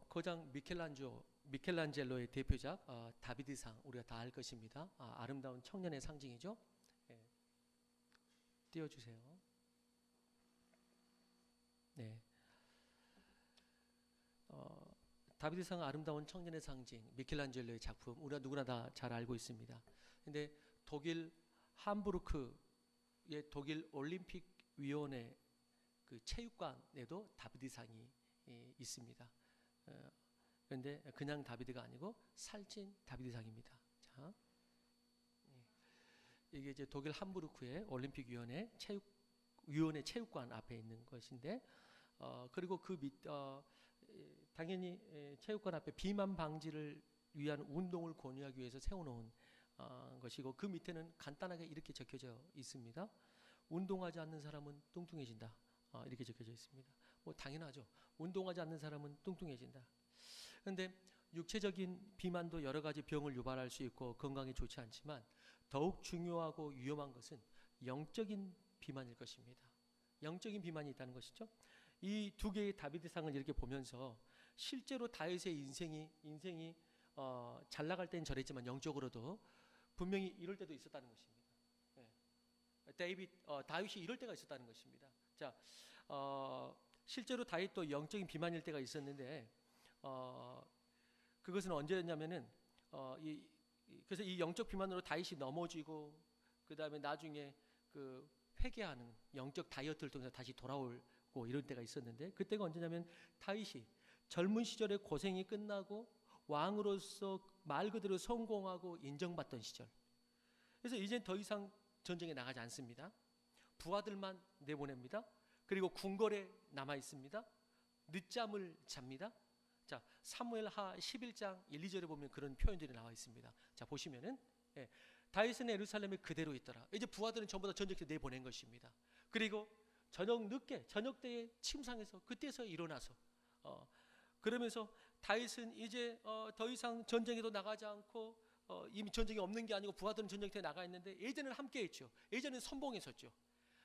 거장 미켈란젤로의 대표작 다비드상 우리가 다 알 것입니다. 아름다운 청년의 상징이죠. 예. 띄워주세요. 네. 다비드상 아름다운 청년의 상징 미켈란젤로의 작품 우리가 누구나 다 잘 알고 있습니다. 근데 독일 함부르크의 독일 올림픽 위원회 그 체육관에도 다비드상이 있습니다. 그런데 그냥 다비드가 아니고 살찐 다비드상입니다. 자, 이게 이제 독일 함부르크의 올림픽위원회 체육관 앞에 있는 것인데, 그리고 당연히 체육관 앞에 비만 방지를 위한 운동을 권유하기 위해서 세워놓은 것이고, 그 밑에는 간단하게 이렇게 적혀져 있습니다. 운동하지 않는 사람은 뚱뚱해진다. 이렇게 적혀져 있습니다. 뭐 당연하죠. 운동하지 않는 사람은 뚱뚱해진다. 그런데 육체적인 비만도 여러 가지 병을 유발할 수 있고 건강에 좋지 않지만 더욱 중요하고 위험한 것은 영적인 비만일 것입니다. 영적인 비만이 있다는 것이죠. 이 두 개의 다비드상을 이렇게 보면서 실제로 다윗의 인생이 잘 나갈 땐 저랬지만 영적으로도 분명히 이럴 때도 있었다는 것입니다. 다윗이 이럴 때가 있었다는 것입니다. 자, 실제로 다윗도 영적인 비만일 때가 있었는데, 그것은 언제였냐면은 그래서 이 영적 비만으로 다윗이 넘어지고 그 다음에 나중에 그 회개하는 영적 다이어트를 통해서 다시 돌아오고 이런 때가 있었는데, 그때가 언제냐면 다윗이 젊은 시절에 고생이 끝나고 왕으로서 말 그대로 성공하고 인정받던 시절. 그래서 이제 더 이상 전쟁에 나가지 않습니다. 부하들만 내보냅니다. 그리고 궁궐에 남아 있습니다. 늦잠을 잡니다. 자, 사무엘하 11장 1, 2절에 보면 그런 표현들이 나와 있습니다. 자, 보시면은 다윗은 예루살렘에 그대로 있더라. 이제 부하들은 전부 다 전쟁터에 내보낸 것입니다. 그리고 저녁 때에 침상에서 그때서 일어나서 그러면서 다윗은 이제 더 이상 전쟁에도 나가지 않고 이미 전쟁이 없는 게 아니고 부하들은 전쟁터에 나가 있는데, 예전에는 함께 했죠. 예전에는 선봉했었죠.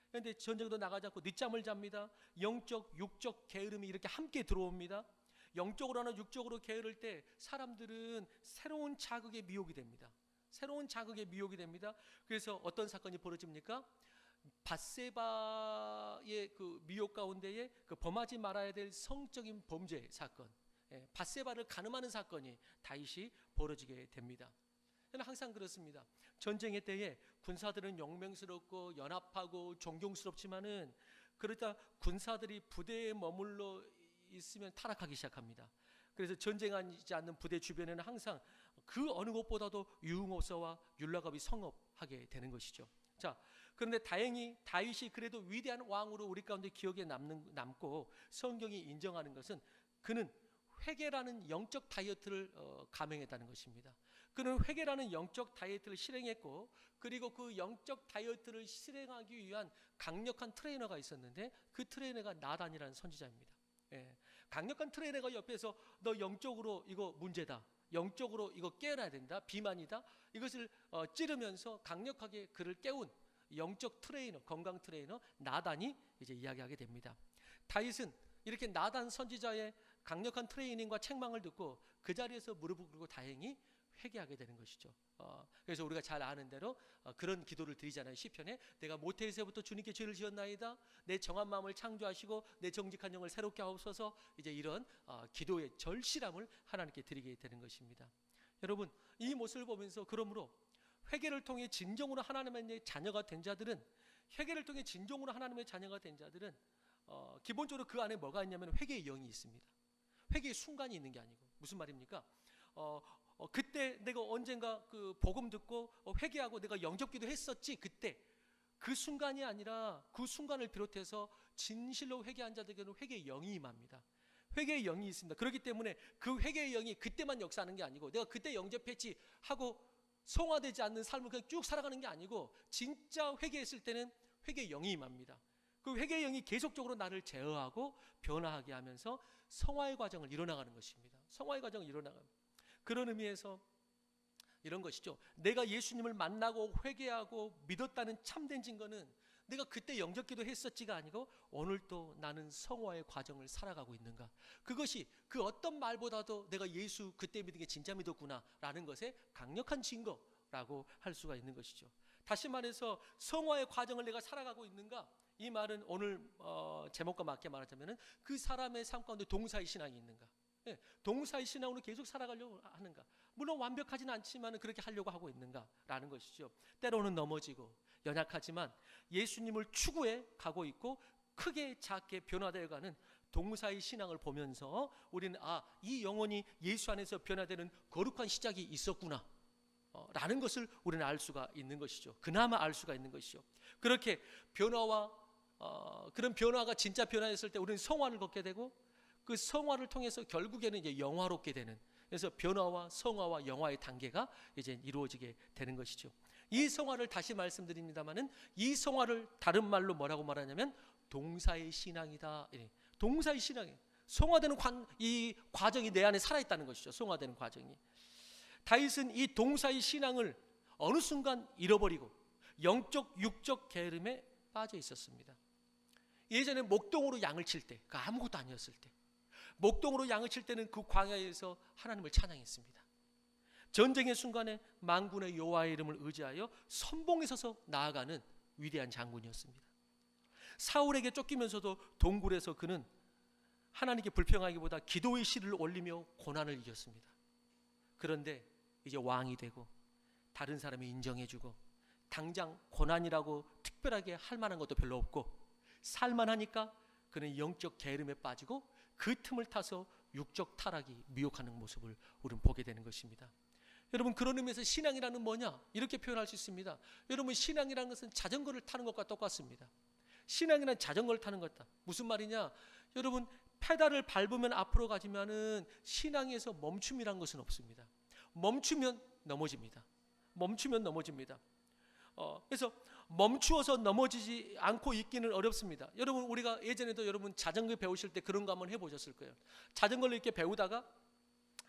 그런데 전쟁도 나가지 않고 늦잠을 잡니다. 영적, 육적 게으름이 이렇게 함께 들어옵니다. 영적으로나 육적으로 게으를 때 사람들은 새로운 자극에 미혹이 됩니다. 새로운 자극에 미혹이 됩니다. 그래서 어떤 사건이 벌어집니까? 밧세바의 그 미혹 가운데에 그 범하지 말아야 될 성적인 범죄 사건, 밧세바를 간음하는 사건이 다윗이 벌어지게 됩니다. 저는 항상 그렇습니다. 전쟁의 때에 군사들은 용맹스럽고 연합하고 존경스럽지만은 그러다 군사들이 부대에 머물러 있으면 타락하기 시작합니다. 그래서 전쟁하지 않는 부대 주변에는 항상 그 어느 곳보다도 유흥호사와 율라갑이 성업하게 되는 것이죠. 자, 그런데 다행히 다윗이 그래도 위대한 왕으로 우리 가운데 기억에 남고 성경이 인정하는 것은 그는 회개라는 영적 다이어트를 감행했다는 것입니다. 그는 회개라는 영적 다이어트를 실행했고, 그리고 그 영적 다이어트를 실행하기 위한 강력한 트레이너가 있었는데, 그 트레이너가 나단이라는 선지자입니다. 강력한 트레이너가 옆에서 너 영적으로 이거 문제다, 영적으로 이거 깨어나야 된다, 비만이다, 이것을 찌르면서 강력하게 그를 깨운 영적 트레이너, 건강 트레이너 나단이 이제 이야기하게 됩니다. 다윗은 이렇게 나단 선지자의 강력한 트레이닝과 책망을 듣고 그 자리에서 무릎을 꿇고 다행히 회개하게 되는 것이죠. 그래서 우리가 잘 아는 대로 그런 기도를 드리잖아요. 시편에 내가 모태에서부터 주님께 죄를 지었나이다, 내 정한 마음을 창조하시고 내 정직한 영을 새롭게 하옵소서, 이제 이런 기도의 절실함을 하나님께 드리게 되는 것입니다. 여러분, 이 모습을 보면서 그러므로 회개를 통해 진정으로 하나님의 자녀가 된 자들은 기본적으로 그 안에 뭐가 있냐면 회개의 영이 있습니다. 회개의 순간이 있는 게 아니고, 무슨 말입니까? 그때 내가 언젠가 그 복음 듣고 회개하고 내가 영접기도 했었지, 그때 그 순간이 아니라 그 순간을 비롯해서 진실로 회개한 자들에게는 회개의 영이 임합니다. 회개의 영이 있습니다. 그렇기 때문에 그 회개의 영이 그때만 역사하는 게 아니고, 내가 그때 영접했지 하고 성화되지 않는 삶을 그냥 쭉 살아가는 게 아니고, 진짜 회개했을 때는 회개의 영이 임합니다. 그 회개의 영이 계속적으로 나를 제어하고 변화하게 하면서 성화의 과정을 이뤄나가는 것입니다. 성화의 과정을 이뤄나가는, 그런 의미에서 이런 것이죠. 내가 예수님을 만나고 회개하고 믿었다는 참된 증거는 내가 그때 영접기도 했었지가 아니고 오늘도 나는 성화의 과정을 살아가고 있는가? 그것이 그 어떤 말보다도 내가 예수 그때 믿은 게 진짜 믿었구나라는 것에 강력한 증거라고 할 수가 있는 것이죠. 다시 말해서 성화의 과정을 내가 살아가고 있는가? 이 말은 오늘 제목과 맞게 말하자면 그 사람의 삶 가운데 동사의 신앙이 있는가? 예, 동사의 신앙으로 계속 살아가려고 하는가? 물론 완벽하지는 않지만 그렇게 하려고 하고 있는가라는 것이죠. 때로는 넘어지고 연약하지만 예수님을 추구해 가고 있고 크게 작게 변화되어가는 동사의 신앙을 보면서 우리는 이 영혼이 예수 안에서 변화되는 거룩한 시작이 있었구나 라는 것을 우리는 알 수가 있는 것이죠. 그나마 알 수가 있는 것이죠. 그렇게 변화와 그런 변화가 진짜 변화했을 때 우리는 성화를 걷게 되고 그 성화를 통해서 결국에는 이제 영화롭게 되는, 그래서 변화와 성화와 영화의 단계가 이제 이루어지게 되는 것이죠. 이 성화를 다시 말씀드립니다만은 이 성화를 다른 말로 뭐라고 말하냐면 동사의 신앙이다. 동사의 신앙이 성화되는 이 과정이 내 안에 살아있다는 것이죠. 성화되는 과정이. 다윗은 이 동사의 신앙을 어느 순간 잃어버리고 영적 육적 게으름에 빠져 있었습니다. 예전에 목동으로 양을 칠 때, 그 아무것도 아니었을 때 목동으로 양을 칠 때는 그 광야에서 하나님을 찬양했습니다. 전쟁의 순간에 만군의 여호와의 이름을 의지하여 선봉에 서서 나아가는 위대한 장군이었습니다. 사울에게 쫓기면서도 동굴에서 그는 하나님께 불평하기보다 기도의 시를 올리며 고난을 이겼습니다. 그런데 이제 왕이 되고 다른 사람이 인정해주고 당장 고난이라고 특별하게 할 만한 것도 별로 없고 살만하니까 그는 영적 게으름에 빠지고 그 틈을 타서 육적 타락이 미혹하는 모습을 우리는 보게 되는 것입니다. 여러분, 그런 의미에서 신앙이라는 뭐냐? 이렇게 표현할 수 있습니다. 여러분, 신앙이라는 것은 자전거를 타는 것과 똑같습니다. 신앙이란 자전거를 타는 것이다. 무슨 말이냐? 여러분, 페달을 밟으면 앞으로 가지만은 신앙에서 멈춤이란 것은 없습니다. 멈추면 넘어집니다. 멈추면 넘어집니다. 그래서 멈추어서 넘어지지 않고 있기는 어렵습니다. 여러분, 우리가 예전에도 여러분 자전거 배우실 때 그런 거 한번 해보셨을 거예요. 자전거를 이렇게 배우다가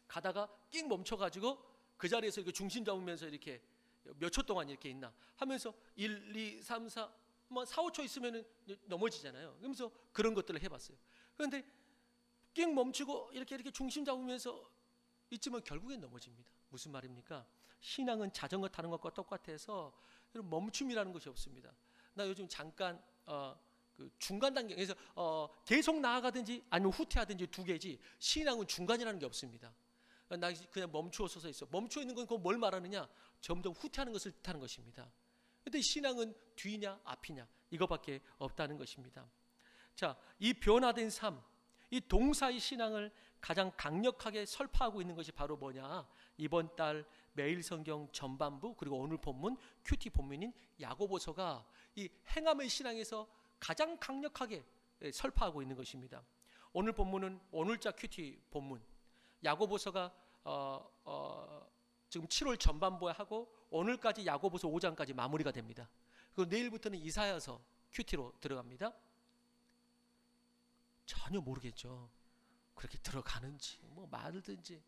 가다가 낑 멈춰가지고 그 자리에서 이렇게 중심 잡으면서 이렇게 몇 초 동안 이렇게 있나 하면서 1, 2, 3, 4, 4, 5초 있으면 넘어지잖아요. 그러면서 그런 것들을 해봤어요. 그런데 낑 멈추고 이렇게 중심 잡으면서 있지만 결국엔 넘어집니다. 무슨 말입니까? 신앙은 자전거 타는 것과 똑같아서 멈춤이라는 것이 없습니다. 나 요즘 잠깐 그 중간 단계에서 계속 나아가든지 아니면 후퇴하든지 두 개지, 신앙은 중간이라는 게 없습니다. 나 그냥 멈추어 서서 있어. 멈추어 있는 건 뭘 말하느냐? 점점 후퇴하는 것을 뜻하는 것입니다. 그런데 신앙은 뒤냐 앞이냐 이거밖에 없다는 것입니다. 자, 이 변화된 삶, 이 동사의 신앙을 가장 강력하게 설파하고 있는 것이 바로 뭐냐? 이번 달 매일 성경 전반부 그리고 오늘 본문 큐티 본문인 야고보서가 이 행함의 신앙에서 가장 강력하게 설파하고 있는 것입니다. 오늘 본문은 오늘자 큐티 본문. 야고보서가 지금 7월 전반부에 하고 오늘까지 야고보서 5장까지 마무리가 됩니다. 그리고 내일부터는 이사야서 큐티로 들어갑니다. 전혀 모르겠죠. 그렇게 들어가는지 뭐 말든지.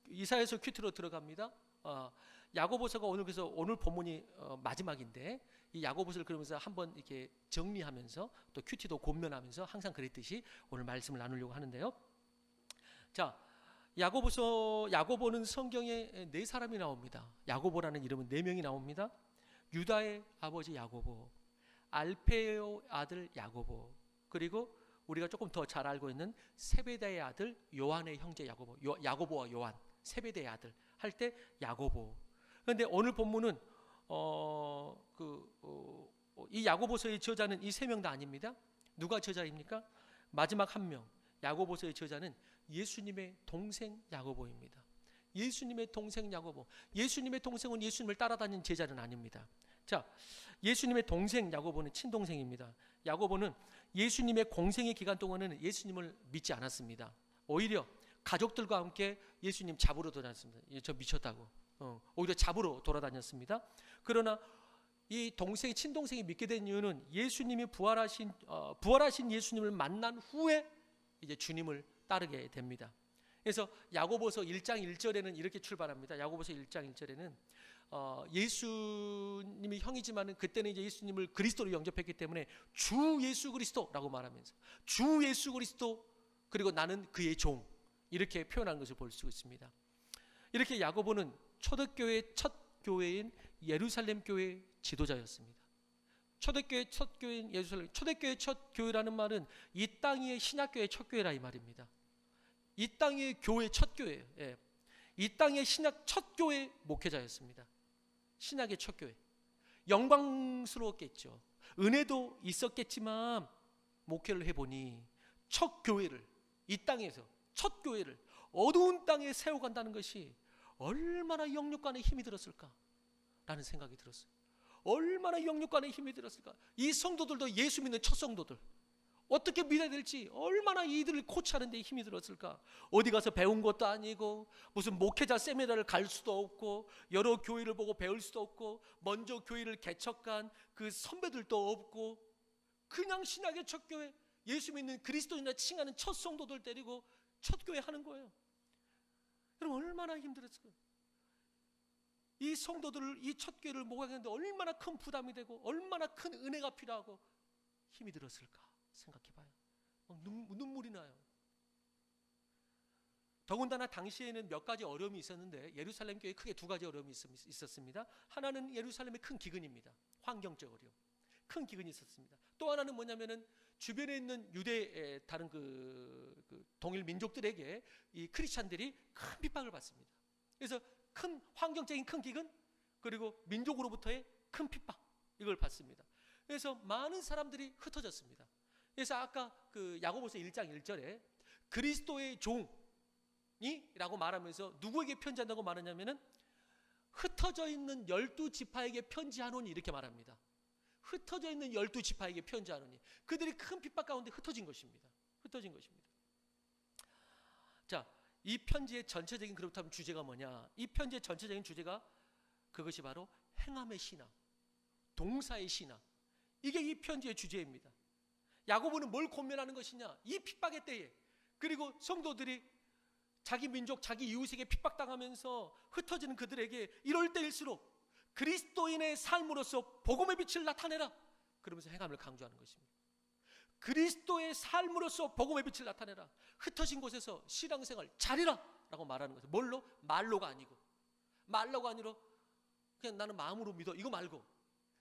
이사야서 큐티로 들어갑니다. 야고보서가 오늘 그래서 오늘 본문이 마지막인데 이 야고보서를 그러면서 한번 이렇게 정리하면서 또 큐티도 권면하면서 항상 그랬듯이 오늘 말씀을 나누려고 하는데요. 자, 야고보는 성경에 4사람이 나옵니다. 야고보라는 이름은 4명이 나옵니다. 유다의 아버지 야고보, 알페의 아들 야고보, 그리고 우리가 조금 더 잘 알고 있는 세베대의 아들 요한의 형제 야고보, 야고보와 요한, 세베대의 아들 할 때 야고보. 그런데 오늘 본문은 이 야고보서의 저자는 이 3명 다 아닙니다. 누가 저자입니까? 마지막 한 명, 야고보서의 저자는 예수님의 동생 야고보입니다. 예수님의 동생 야고보. 예수님의 동생은 예수님을 따라다니는 제자는 아닙니다. 자, 예수님의 동생 야고보는 친동생입니다. 야고보는 예수님의 공생의 기간 동안에는 예수님을 믿지 않았습니다. 오히려 가족들과 함께 예수님 잡으러 돌아다녔습니다. 저 미쳤다고. 오히려 잡으러 돌아다녔습니다. 그러나 이 동생이 친동생이 믿게 된 이유는 예수님이 부활하신 예수님을 만난 후에 이제 주님을 따르게 됩니다. 그래서 야고보서 1장 1절에는 이렇게 출발합니다. 야고보서 1장 1절에는 예수님이 형이지만은 그때는 이제 예수님을 그리스도로 영접했기 때문에 주 예수 그리스도라고 말하면서 주 예수 그리스도 그리고 나는 그의 종 이렇게 표현한 것을 볼 수 있습니다. 이렇게 야고보는 초대교회 첫 교회인 예루살렘 교회 지도자였습니다. 초대교회 첫 교회인 예루살렘, 초대교회 첫 교회라는 말은 이 땅 위의 신약교회 첫 교회라 이 말입니다. 이 땅 위의 교회 첫 교회예요. 예. 이 땅의 신약 첫 교회 목회자였습니다. 신약의 첫 교회. 영광스러웠겠죠. 은혜도 있었겠지만 목회를 해보니 첫 교회를 이 땅에서 첫 교회를 어두운 땅에 세워간다는 것이 얼마나 영육간에 힘이 들었을까 라는 생각이 들었어요. 얼마나 영육간에 힘이 들었을까. 이 성도들도 예수 믿는 첫 성도들 어떻게 믿어야 될지 얼마나 이들을 코치하는 데 힘이 들었을까. 어디 가서 배운 것도 아니고 무슨 목회자 세미나를 갈 수도 없고 여러 교회를 보고 배울 수도 없고 먼저 교회를 개척한 그 선배들도 없고 그냥 신약의 첫 교회 예수 믿는 그리스도인이라 칭하는 첫 성도들 데리고 첫 교회 하는 거예요. 여러분 얼마나 힘들었을까요? 이 성도들을 이 첫 교회를 목양하는데 얼마나 큰 부담이 되고 얼마나 큰 은혜가 필요하고 힘이 들었을까 생각해봐요. 눈물이 나요. 더군다나 당시에는 몇 가지 어려움이 있었는데 예루살렘 교회에 크게 두 가지 어려움이 있었습니다. 하나는 예루살렘의 큰 기근입니다. 환경적 어려움, 큰 기근이 있었습니다. 또 하나는 뭐냐면은 주변에 있는 유대 다른 그 동일 민족들에게 이 크리스찬들이 큰 핍박을 받습니다. 그래서 큰 환경적인 큰 기근 그리고 민족으로부터의 큰 핍박 이걸 받습니다. 그래서 많은 사람들이 흩어졌습니다. 그래서 아까 그 야고보서 1장 1절에 그리스도의 종이라고 말하면서 누구에게 편지한다고 말하냐면은 흩어져 있는 12지파에게 편지하노니 이렇게 말합니다. 흩어져 있는 12지파에게 편지하노니 그들이 큰 핍박 가운데 흩어진 것입니다. 흩어진 것입니다. 자, 이 편지의 전체적인 그렇다면 주제가 뭐냐? 이 편지의 전체적인 주제가 그것이 바로 행함의 신앙, 동사의 신앙. 이게 이 편지의 주제입니다. 야고보는 뭘 권면하는 것이냐? 이 핍박의 때에 그리고 성도들이 자기 민족, 자기 이웃에게 핍박당하면서 흩어지는 그들에게 이럴 때일수록 그리스도인의 삶으로서 복음의 빛을 나타내라. 그러면서 행함을 강조하는 것입니다. 그리스도의 삶으로서 복음의 빛을 나타내라. 흩어진 곳에서 신앙생활 잘해라 라고 말하는 것은 뭘로? 말로가 아니고 말로가 아니라 그냥 나는 마음으로 믿어 이거 말고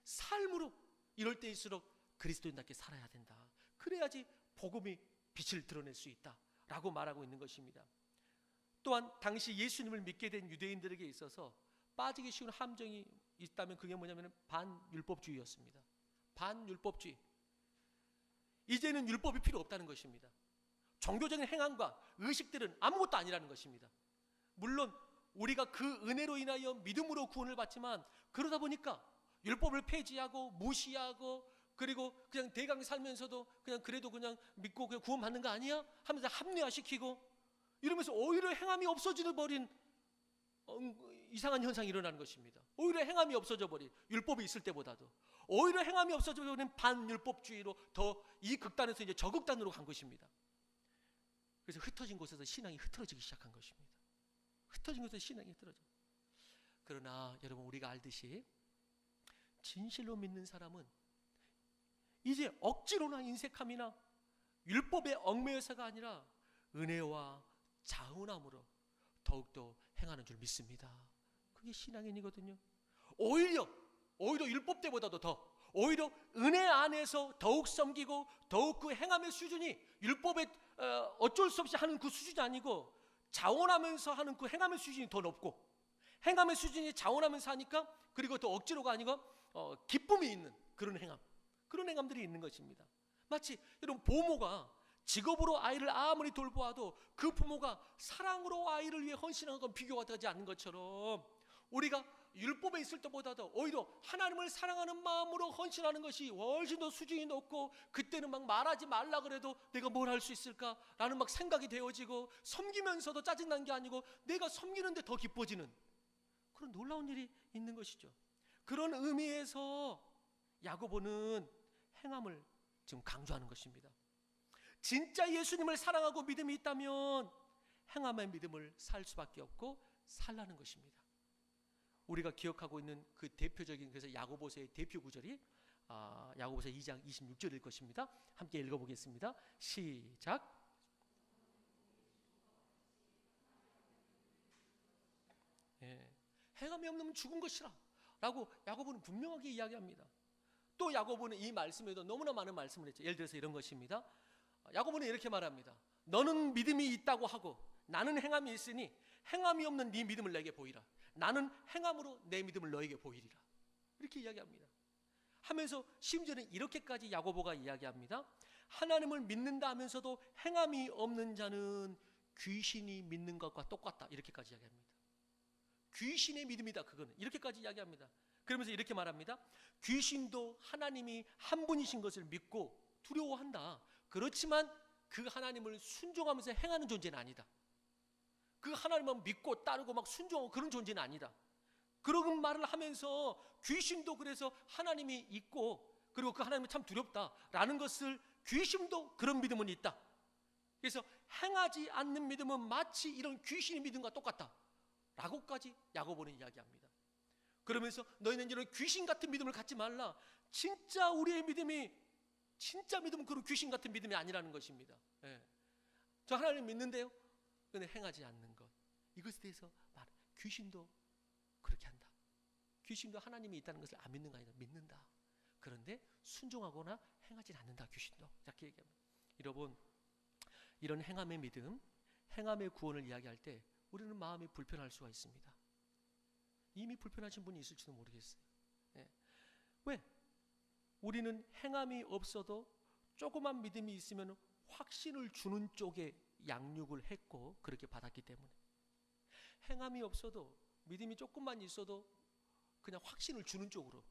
삶으로 이럴 때일수록 그리스도인답게 살아야 된다. 그래야지 복음이 빛을 드러낼 수 있다 라고 말하고 있는 것입니다. 또한 당시 예수님을 믿게 된 유대인들에게 있어서 빠지기 쉬운 함정이 있다면 그게 뭐냐면 반율법주의였습니다. 반율법주의. 이제는 율법이 필요 없다는 것입니다. 종교적인 행함과 의식들은 아무것도 아니라는 것입니다. 물론 우리가 그 은혜로 인하여 믿음으로 구원을 받지만 그러다 보니까 율법을 폐지하고 무시하고 그리고 그냥 대강 살면서도 그냥 그래도 그냥 믿고 그냥 구원받는 거 아니야? 하면서 합리화시키고 이러면서 오히려 행함이 없어져 버린 이상한 현상이 일어나는 것입니다. 오히려 행함이 없어져 버린 율법이 있을 때보다도 오히려 행함이 없어져 버린 반율법주의로 더 이 극단에서 이제 저극단으로 간 것입니다. 그래서 흩어진 곳에서 신앙이 흐트러지기 시작한 것입니다. 흩어진 곳에서 신앙이 흐트러져. 그러나 여러분 우리가 알듯이 진실로 믿는 사람은 이제 억지로나 인색함이나 율법에 얽매여서가 아니라 은혜와 자원함으로 더욱더 행하는 줄 믿습니다. 그게 신앙인이거든요. 오히려 율법 때보다도 더 오히려 은혜 안에서 더욱 섬기고 더욱 그 행함의 수준이 율법에 어쩔 수 없이 하는 그 수준이 아니고 자원하면서 하는 그 행함의 수준이 더 높고 행함의 수준이 자원하면서 하니까 그리고 더 억지로가 아니고 기쁨이 있는 그런 행함들이 있는 것입니다. 마치 여러분 부모가 직업으로 아이를 아무리 돌보아도 그 부모가 사랑으로 아이를 위해 헌신하는 건 비교가 되지 않는 것처럼 우리가 율법에 있을 때보다도 오히려 하나님을 사랑하는 마음으로 헌신하는 것이 훨씬 더 수준이 높고 그때는 막 말하지 말라 그래도 내가 뭘 할 수 있을까라는 막 생각이 되어지고 섬기면서도 짜증난 게 아니고 내가 섬기는데 더 기뻐지는 그런 놀라운 일이 있는 것이죠. 그런 의미에서 야고보는 행함을 지금 강조하는 것입니다. 진짜 예수님을 사랑하고 믿음이 있다면 행함의 믿음을 살 수밖에 없고 살라는 것입니다. 우리가 기억하고 있는 그 대표적인, 그래서 야고보서의 대표 구절이 야고보서 2장 26절일 것입니다. 함께 읽어보겠습니다. 시작. 예, 행함이 없는 죽은 것이라 라고 야고보는 분명하게 이야기합니다. 또 야고보는 이 말씀에도 너무나 많은 말씀을 했죠. 예를 들어서 이런 것입니다. 야고보는 이렇게 말합니다. 너는 믿음이 있다고 하고 나는 행함이 있으니 행함이 없는 네 믿음을 내게 보이라. 나는 행함으로 내 믿음을 너에게 보이리라. 이렇게 이야기합니다. 하면서 심지어는 이렇게까지 야고보가 이야기합니다. 하나님을 믿는다 하면서도 행함이 없는 자는 귀신이 믿는 것과 똑같다. 이렇게까지 이야기합니다. 귀신의 믿음이다. 그거는 이렇게까지 이야기합니다. 그러면서 이렇게 말합니다. 귀신도 하나님이 한 분이신 것을 믿고 두려워한다. 그렇지만 그 하나님을 순종하면서 행하는 존재는 아니다. 그 하나님만 믿고 따르고 막 순종하고 그런 존재는 아니다. 그런 말을 하면서 귀신도 그래서 하나님이 있고 그리고 그 하나님이 참 두렵다라는 것을, 귀신도 그런 믿음은 있다. 그래서 행하지 않는 믿음은 마치 이런 귀신의 믿음과 똑같다 라고까지 야고보는 이야기합니다. 그러면서 너희는 이런 귀신 같은 믿음을 갖지 말라. 진짜 우리의 믿음이, 진짜 믿음은 그런 귀신 같은 믿음이 아니라는 것입니다. 예. 저 하나님 믿는데요, 근데 행하지 않는 것, 이것에 대해서 말해. 귀신도 그렇게 한다. 귀신도 하나님이 있다는 것을 안 믿는 거 아니라 믿는다. 그런데 순종하거나 행하지 않는다. 귀신도 이렇게 얘기합니다. 여러분, 이런 행함의 믿음, 행함의 구원을 이야기할 때 우리는 마음이 불편할 수가 있습니다. 이미 불편하신 분이 있을지도 모르겠어요. 예. 왜? 우리는 행함이 없어도 조그만 믿음이 있으면 확신을 주는 쪽에 양육을 했고 그렇게 받았기 때문에, 행함이 없어도 믿음이 조금만 있어도 그냥 확신을 주는 쪽으로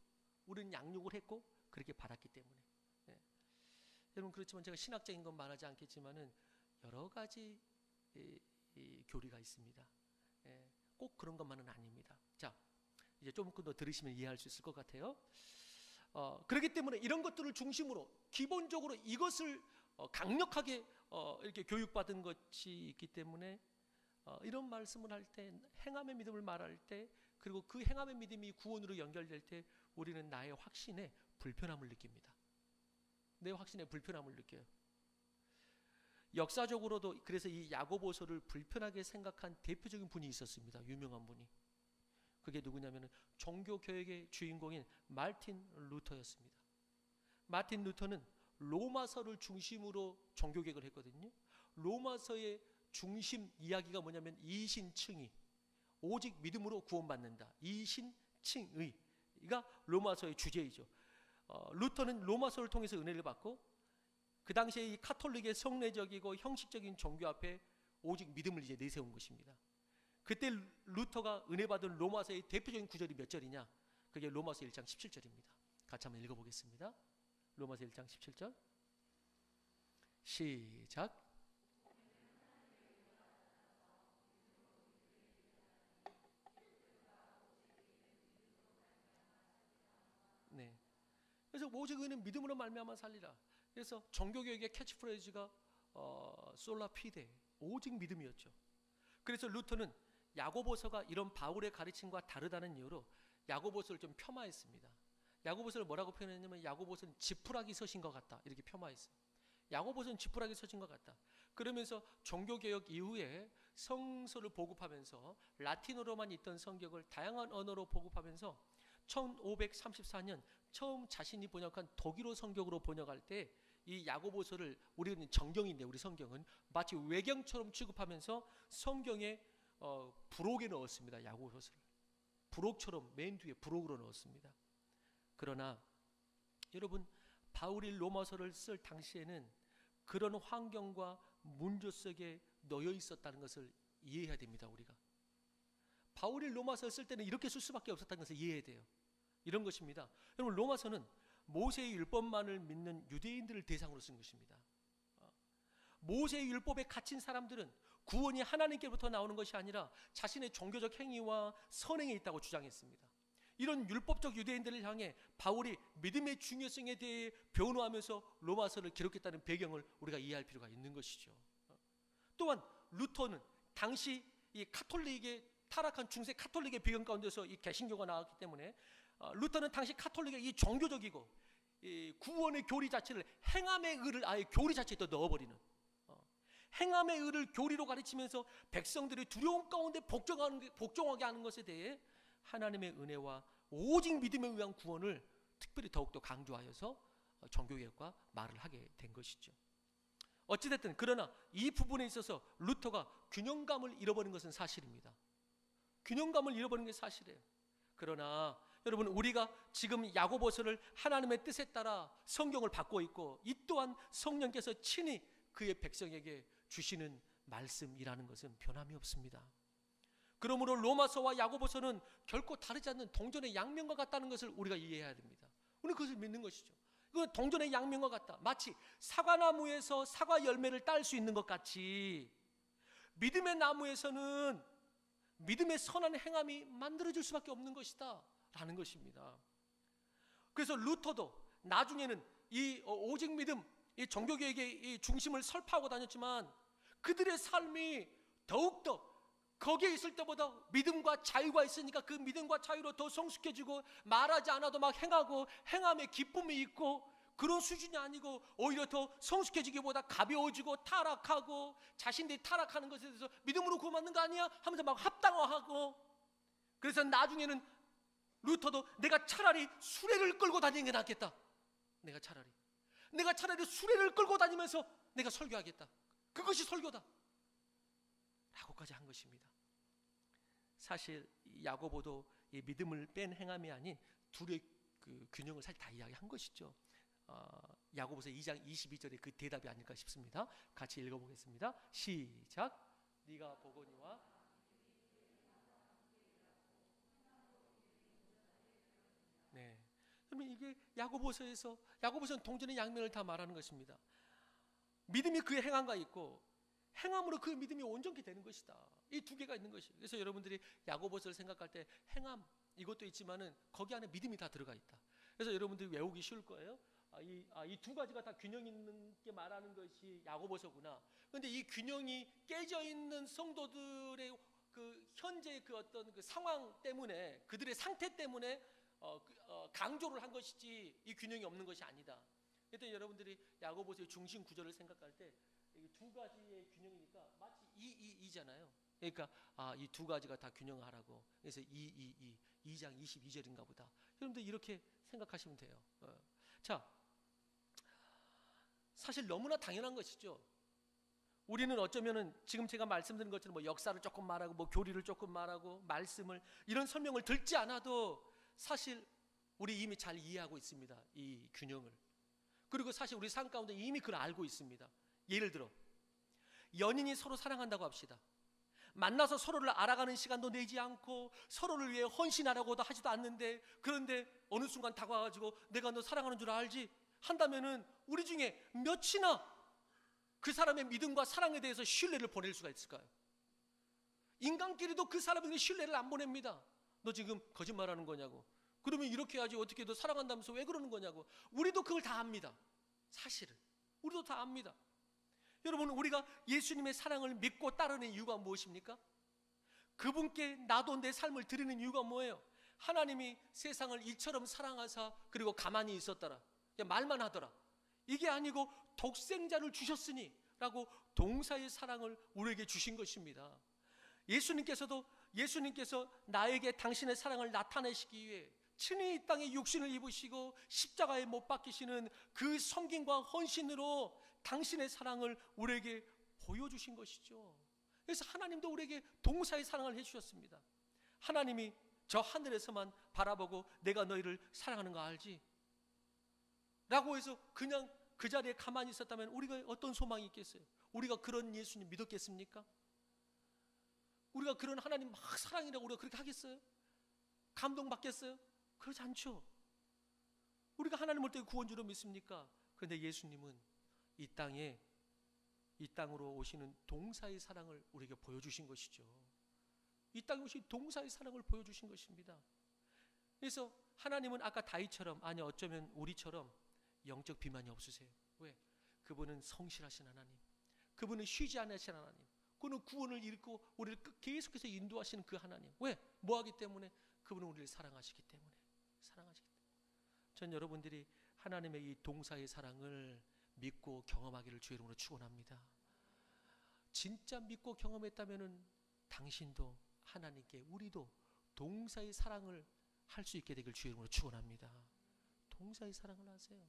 우리는 양육을 했고 그렇게 받았기 때문에. 예. 여러분, 그렇지만 제가 신학적인 건 말하지 않겠지만은 여러 가지 이 교리가 있습니다. 예. 꼭 그런 것만은 아닙니다. 자, 이제 조금 더 들으시면 이해할 수 있을 것 같아요. 그렇기 때문에 이런 것들을 중심으로 기본적으로 이것을 강력하게 이렇게 교육받은 것이 있기 때문에 이런 말씀을 할 때, 행함의 믿음을 말할 때, 그리고 그 행함의 믿음이 구원으로 연결될 때 우리는 나의 확신에 불편함을 느낍니다. 내 확신에 불편함을 느껴요. 역사적으로도 그래서 이 야고보서를 불편하게 생각한 대표적인 분이 있었습니다. 유명한 분이. 그게 누구냐면 종교개혁의 주인공인 마르틴 루터였습니다. 마르틴 루터는 로마서를 중심으로 종교개혁을 했거든요. 로마서의 중심 이야기가 뭐냐면 이신칭의, 오직 믿음으로 구원받는다. 이신칭의가 로마서의 주제이죠. 루터는 로마서를 통해서 은혜를 받고 그 당시에 이 카톨릭의 성례적이고 형식적인 종교 앞에 오직 믿음을 이제 내세운 것입니다. 그때 루터가 은혜 받은 로마서의 대표적인 구절이 몇 절이냐? 그게 로마서 1장 17절입니다. 같이 한번 읽어보겠습니다. 로마서 1장 17절 시작. 네. 그래서 오직 의는 믿음으로 말미암아 살리라. 그래서 종교개혁의 캐치프레이즈가 솔라 피데, 오직 믿음이었죠. 그래서 루터는 야고보서가 이런 바울의 가르침과 다르다는 이유로 야고보서를 좀 폄하했습니다. 야고보서를 뭐라고 표현했냐면 야고보서는 지푸라기 서신 것 같다, 이렇게 폄하했어요. 야고보서는 지푸라기 서신 것 같다. 그러면서 종교개혁 이후에 성서를 보급하면서 라틴어로만 있던 성경을 다양한 언어로 보급하면서 1534년 처음 자신이 번역한 독일어 성경으로 번역할 때 이 야고보서를, 우리는 정경인데 우리 성경은 마치 외경처럼 취급하면서 성경에 부록에 넣었습니다. 야고보서를 부록처럼 맨 뒤에 부록으로 넣었습니다. 그러나 여러분, 바울이 로마서를 쓸 당시에는 그런 환경과 문조 속에 놓여 있었다는 것을 이해해야 됩니다. 우리가 바울이 로마서를 쓸 때는 이렇게 쓸 수밖에 없었다는 것을 이해해야 돼요. 이런 것입니다. 여러분, 로마서는 모세의 율법만을 믿는 유대인들을 대상으로 쓴 것입니다. 모세의 율법에 갇힌 사람들은 구원이 하나님께로부터 나오는 것이 아니라 자신의 종교적 행위와 선행에 있다고 주장했습니다. 이런 율법적 유대인들을 향해 바울이 믿음의 중요성에 대해 변호하면서 로마서를 기록했다는 배경을 우리가 이해할 필요가 있는 것이죠. 또한 루터는 당시 이 카톨릭의 타락한 중세 카톨릭의 배경 가운데서 이 개신교가 나왔기 때문에 루터는 당시 카톨릭의 이 종교적이고 이 구원의 교리 자체를 행함의 의를 아예 교리 자체에 또 넣어버리는, 행함의 의를 교리로 가르치면서 백성들이 두려움 가운데 복종하게 하는 것에 대해 하나님의 은혜와 오직 믿음에 의한 구원을 특별히 더욱더 강조하여서 종교개혁과 말을 하게 된 것이죠. 어찌됐든 그러나 이 부분에 있어서 루터가 균형감을 잃어버린 것은 사실입니다. 균형감을 잃어버린 게 사실이에요. 그러나 여러분, 우리가 지금 야고보서를 하나님의 뜻에 따라 성경을 받고 있고 이 또한 성령께서 친히 그의 백성에게 주시는 말씀이라는 것은 변함이 없습니다. 그러므로 로마서와 야고보서는 결코 다르지 않는 동전의 양면과 같다는 것을 우리가 이해해야 됩니다. 우리는 그것을 믿는 것이죠. 이건 동전의 양면과 같다. 마치 사과나무에서 사과 열매를 딸 수 있는 것 같이 믿음의 나무에서는 믿음의 선한 행함이 만들어질 수밖에 없는 것이다 라는 것입니다. 그래서 루터도 나중에는 이 오직 믿음, 이 종교개혁의 이 중심을 설파하고 다녔지만 그들의 삶이 더욱더 거기에 있을 때보다 믿음과 자유가 있으니까 그 믿음과 자유로 더 성숙해지고 말하지 않아도 막 행하고 행함에 기쁨이 있고 그런 수준이 아니고 오히려 더 성숙해지기보다 가벼워지고 타락하고 자신들이 타락하는 것에 대해서 믿음으로 구원받는 거 아니야? 하면서 막 합당화하고, 그래서 나중에는 루터도 내가 차라리 수레를 끌고 다니는 게 낫겠다. 내가 차라리 수레를 끌고 다니면서 내가 설교하겠다. 그것이 설교다 라고까지 한 것입니다. 사실 야고보도 이 믿음을 뺀 행함이 아닌 둘의 그 균형을 사실 다 이야기한 것이죠. 야고보서 2장 22절의 그 대답이 아닐까 싶습니다. 같이 읽어보겠습니다. 시작. 네가 보거니와 네. 그러면 이게 야고보서는 동전의 양면을 다 말하는 것입니다. 믿음이 그의 행함과 있고 행함으로 그 믿음이 온전히 되는 것이다. 이 두 개가 있는 것이에요. 그래서 여러분들이 야고보서를 생각할 때 행함 이것도 있지만은 거기 안에 믿음이 다 들어가 있다. 그래서 여러분들이 외우기 쉬울 거예요. 이 두 가지가 다 균형 있는 게 말하는 것이 야고보서구나. 그런데 이 균형이 깨져 있는 성도들의 그 현재의 그 어떤 그 상황 때문에, 그들의 상태 때문에 강조를 한 것이지 이 균형이 없는 것이 아니다. 그래서 여러분들이 야고보서의 중심 구절을 생각할 때 이 두 가지의 균형이니까 마치 2잖아요. 그러니까 이 두 가지가 다 균형하라고. 그래서 2장 22절인가 보다. 여러분들 이렇게 생각하시면 돼요. 자, 사실 너무나 당연한 것이죠. 우리는 어쩌면은 지금 제가 말씀드린 것처럼 뭐 역사를 조금 말하고 뭐 교리를 조금 말하고 말씀을 이런 설명을 듣지 않아도 사실 우리 이미 잘 이해하고 있습니다. 이 균형을. 그리고 사실 우리 삶 가운데 이미 그걸 알고 있습니다. 예를 들어 연인이 서로 사랑한다고 합시다. 만나서 서로를 알아가는 시간도 내지 않고 서로를 위해 헌신하라고도 하지도 않는데, 그런데 어느 순간 다가와가지고 내가 너 사랑하는 줄 알지? 한다면은 우리 중에 몇이나 그 사람의 믿음과 사랑에 대해서 신뢰를 보낼 수가 있을까요? 인간끼리도 그 사람에게 신뢰를 안 보냅니다. 너 지금 거짓말하는 거냐고. 그러면 이렇게 해야지, 어떻게 너 사랑한다면서 왜 그러는 거냐고. 우리도 그걸 다 압니다. 사실은 우리도 다 압니다. 여러분, 우리가 예수님의 사랑을 믿고 따르는 이유가 무엇입니까? 그분께 나도 내 삶을 드리는 이유가 뭐예요? 하나님이 세상을 이처럼 사랑하사 그리고 가만히 있었더라, 말만 하더라, 이게 아니고 독생자를 주셨으니 라고 동사의 사랑을 우리에게 주신 것입니다. 예수님께서 나에게 당신의 사랑을 나타내시기 위해 친히 이 땅에 육신을 입으시고 십자가에 못 박히시는 그 섬김과 헌신으로 당신의 사랑을 우리에게 보여주신 것이죠. 그래서 하나님도 우리에게 동사의 사랑을 해주셨습니다. 하나님이 저 하늘에서만 바라보고 내가 너희를 사랑하는 거 알지? 라고 해서 그냥 그 자리에 가만히 있었다면 우리가 어떤 소망이 있겠어요? 우리가 그런 예수님 믿었겠습니까? 우리가 그런 하나님 막 사랑이라고 우리가 그렇게 하겠어요? 감동받겠어요? 그렇지 않죠. 우리가 하나님을 어떻게 구원주로 믿습니까? 그런데 예수님은 이 땅으로 오시는 동사의 사랑을 우리에게 보여주신 것이죠. 이 땅에 오신 동사의 사랑을 보여주신 것입니다. 그래서 하나님은 아까 다윗처럼, 아니 어쩌면 우리처럼 영적 비만이 없으세요. 왜? 그분은 성실하신 하나님, 그분은 쉬지 않으신 하나님, 그는 구원을 잃고 우리를 계속해서 인도하시는 그 하나님. 왜? 뭐하기 때문에? 그분은 우리를 사랑하시기 때문에. 전 여러분들이 하나님의 이 동사의 사랑을 믿고 경험하기를 주의 이름으로 축원합니다. 진짜 믿고 경험했다면은 당신도 하나님께, 우리도 동사의 사랑을 할 수 있게 되길 주의 이름으로 축원합니다. 동사의 사랑을 하세요.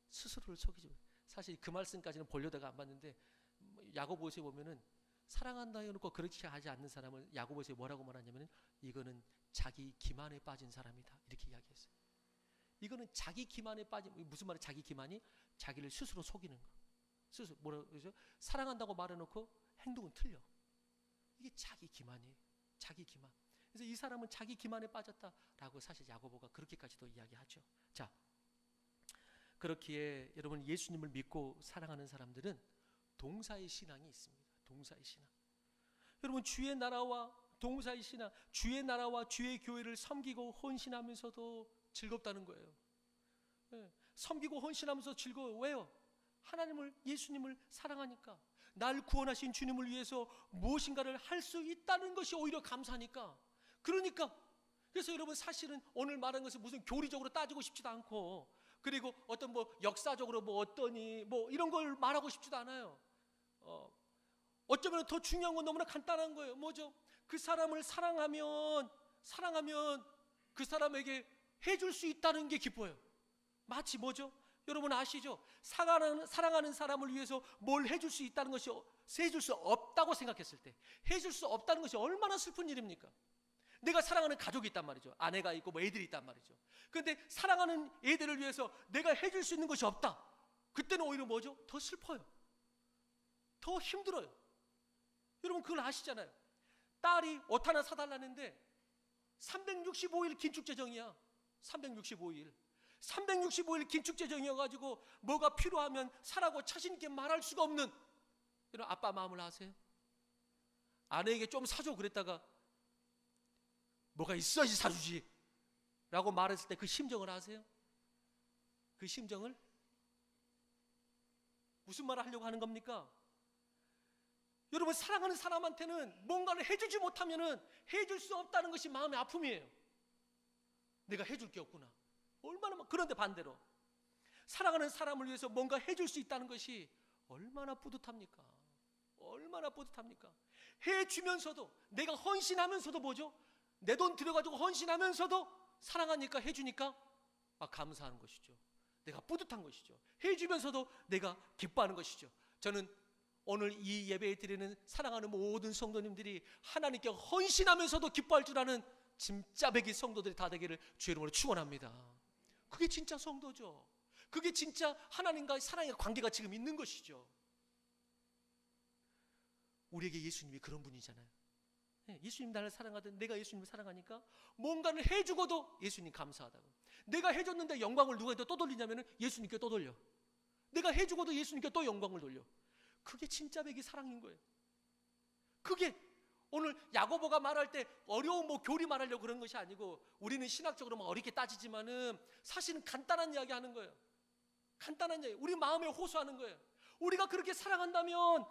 스스로를 속이지 마세요. 사실 그 말씀까지는 보려다가 안 봤는데 야고보서에 보면은 사랑한다 해놓고 그렇게 하지 않는 사람을 야고보서에 뭐라고 말하냐면은 이거는 자기 기만에 빠진 사람이다, 이렇게 이야기했어요. 이거는 자기 기만에 빠진, 무슨 말이야? 자기 기만이 자기를 스스로 속이는 거. 스스로 뭐라고 그러죠? 사랑한다고 말해놓고 행동은 틀려. 이게 자기 기만이에요. 자기 기만. 그래서 이 사람은 자기 기만에 빠졌다라고 사실 야고보가 그렇게까지도 이야기하죠. 자, 그렇기에 여러분, 예수님을 믿고 사랑하는 사람들은 동사의 신앙이 있습니다. 동사의 신앙. 여러분, 주의 나라와 동사의 신앙, 주의 나라와 주의 교회를 섬기고 헌신하면서도 즐겁다는 거예요. 네. 섬기고 헌신하면서 즐거워요. 왜요? 하나님을, 예수님을 사랑하니까. 날 구원하신 주님을 위해서 무엇인가를 할 수 있다는 것이 오히려 감사하니까. 그러니까, 그래서 여러분, 사실은 오늘 말한 것은 무슨 교리적으로 따지고 싶지도 않고, 그리고 어떤 뭐 역사적으로 뭐 어떠니 뭐 이런 걸 말하고 싶지도 않아요. 어쩌면 더 중요한 건 너무나 간단한 거예요. 뭐죠? 그 사람을 사랑하면 그 사람에게 해줄 수 있다는 게 기뻐요. 마치 뭐죠? 여러분 아시죠? 사랑하는 사람을 위해서 뭘 해줄 수 있다는 것이, 해줄 수 없다고 생각했을 때, 해줄 수 없다는 것이 얼마나 슬픈 일입니까? 내가 사랑하는 가족이 있단 말이죠. 아내가 있고 뭐 애들이 있단 말이죠. 그런데 사랑하는 애들을 위해서 내가 해줄 수 있는 것이 없다. 그때는 오히려 뭐죠? 더 슬퍼요. 더 힘들어요. 여러분 그걸 아시잖아요. 딸이 옷 하나 사달라는데 365일 긴축재정이야. 365일 긴축재정이어가지고 뭐가 필요하면 사라고 자신있게 말할 수가 없는 이런 아빠 마음을 아세요? 아내에게 좀 사줘 그랬다가 뭐가 있어야지 사주지 라고 말했을 때 그 심정을 아세요? 그 심정을? 무슨 말을 하려고 하는 겁니까? 여러분, 사랑하는 사람한테는 뭔가를 해주지 못하면은 해줄 수 없다는 것이 마음의 아픔이에요. 내가 해줄 게 없구나. 얼마나. 그런데 반대로 사랑하는 사람을 위해서 뭔가 해줄 수 있다는 것이 얼마나 뿌듯합니까? 얼마나 뿌듯합니까? 해주면서도, 내가 헌신하면서도 뭐죠? 내 돈 들여가지고 헌신하면서도 사랑하니까, 해주니까 감사하는 것이죠. 내가 뿌듯한 것이죠. 해주면서도 내가 기뻐하는 것이죠. 저는 오늘 이 예배에 드리는 사랑하는 모든 성도님들이 하나님께 헌신하면서도 기뻐할 줄 아는 진짜 백이 성도들이 다 되기를 주의 이름으로 축원합니다. 그게 진짜 성도죠. 그게 진짜 하나님과의 사랑의 관계가 지금 있는 것이죠. 우리에게 예수님이 그런 분이잖아요. 예수님 나를 사랑하든 내가 예수님을 사랑하니까 뭔가를 해주고도 예수님 감사하다고. 내가 해줬는데 영광을 누구에게 또 돌리냐면 예수님께 또 돌려. 내가 해주고도 예수님께 또 영광을 돌려. 그게 진짜 백이 사랑인 거예요. 그게 오늘 야고보가 말할 때 어려운 뭐 교리 말하려고 그런 것이 아니고, 우리는 신학적으로 막 어렵게 따지지만은 사실은 간단한 이야기 하는 거예요. 간단한 이야기. 우리 마음에 호소하는 거예요. 우리가 그렇게 사랑한다면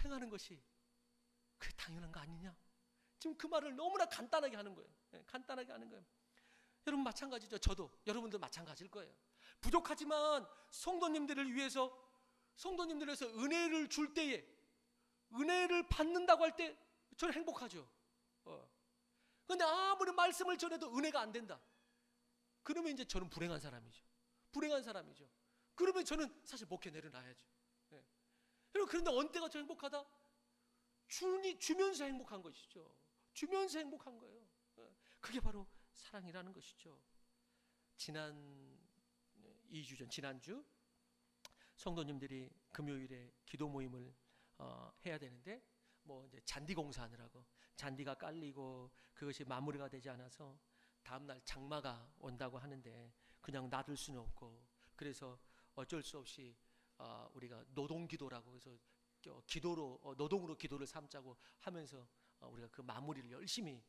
행하는 것이 그게 당연한 거 아니냐? 지금 그 말을 너무나 간단하게 하는 거예요. 간단하게 하는 거예요. 여러분 마찬가지죠. 저도, 여러분도 마찬가지일 거예요. 부족하지만 성도님들을 위해서 은혜를 줄 때에, 은혜를 받는다고 할 때 저는 행복하죠. 그런데 아무리 말씀을 전해도 은혜가 안 된다. 그러면 이제 저는 불행한 사람이죠. 그러면 저는 사실 목회 내려놔야죠. 여러분, 그런데 언제가 더 행복하다? 주면서 행복한 것이죠. 주면서 행복한 거예요. 그게 바로 사랑이라는 것이죠. 지난주 성도님들이 금요일에 기도 모임을 해야 되는데, 뭐 이제 잔디 공사하느라고 잔디가 깔리고 그것이 마무리가 되지 않아서 다음날 장마가 온다고 하는데 그냥 놔둘 수는 없고, 그래서 어쩔 수 없이 우리가 노동기도라고 해서 노동으로 기도를 삼자고 하면서 우리가 그 마무리를 열심히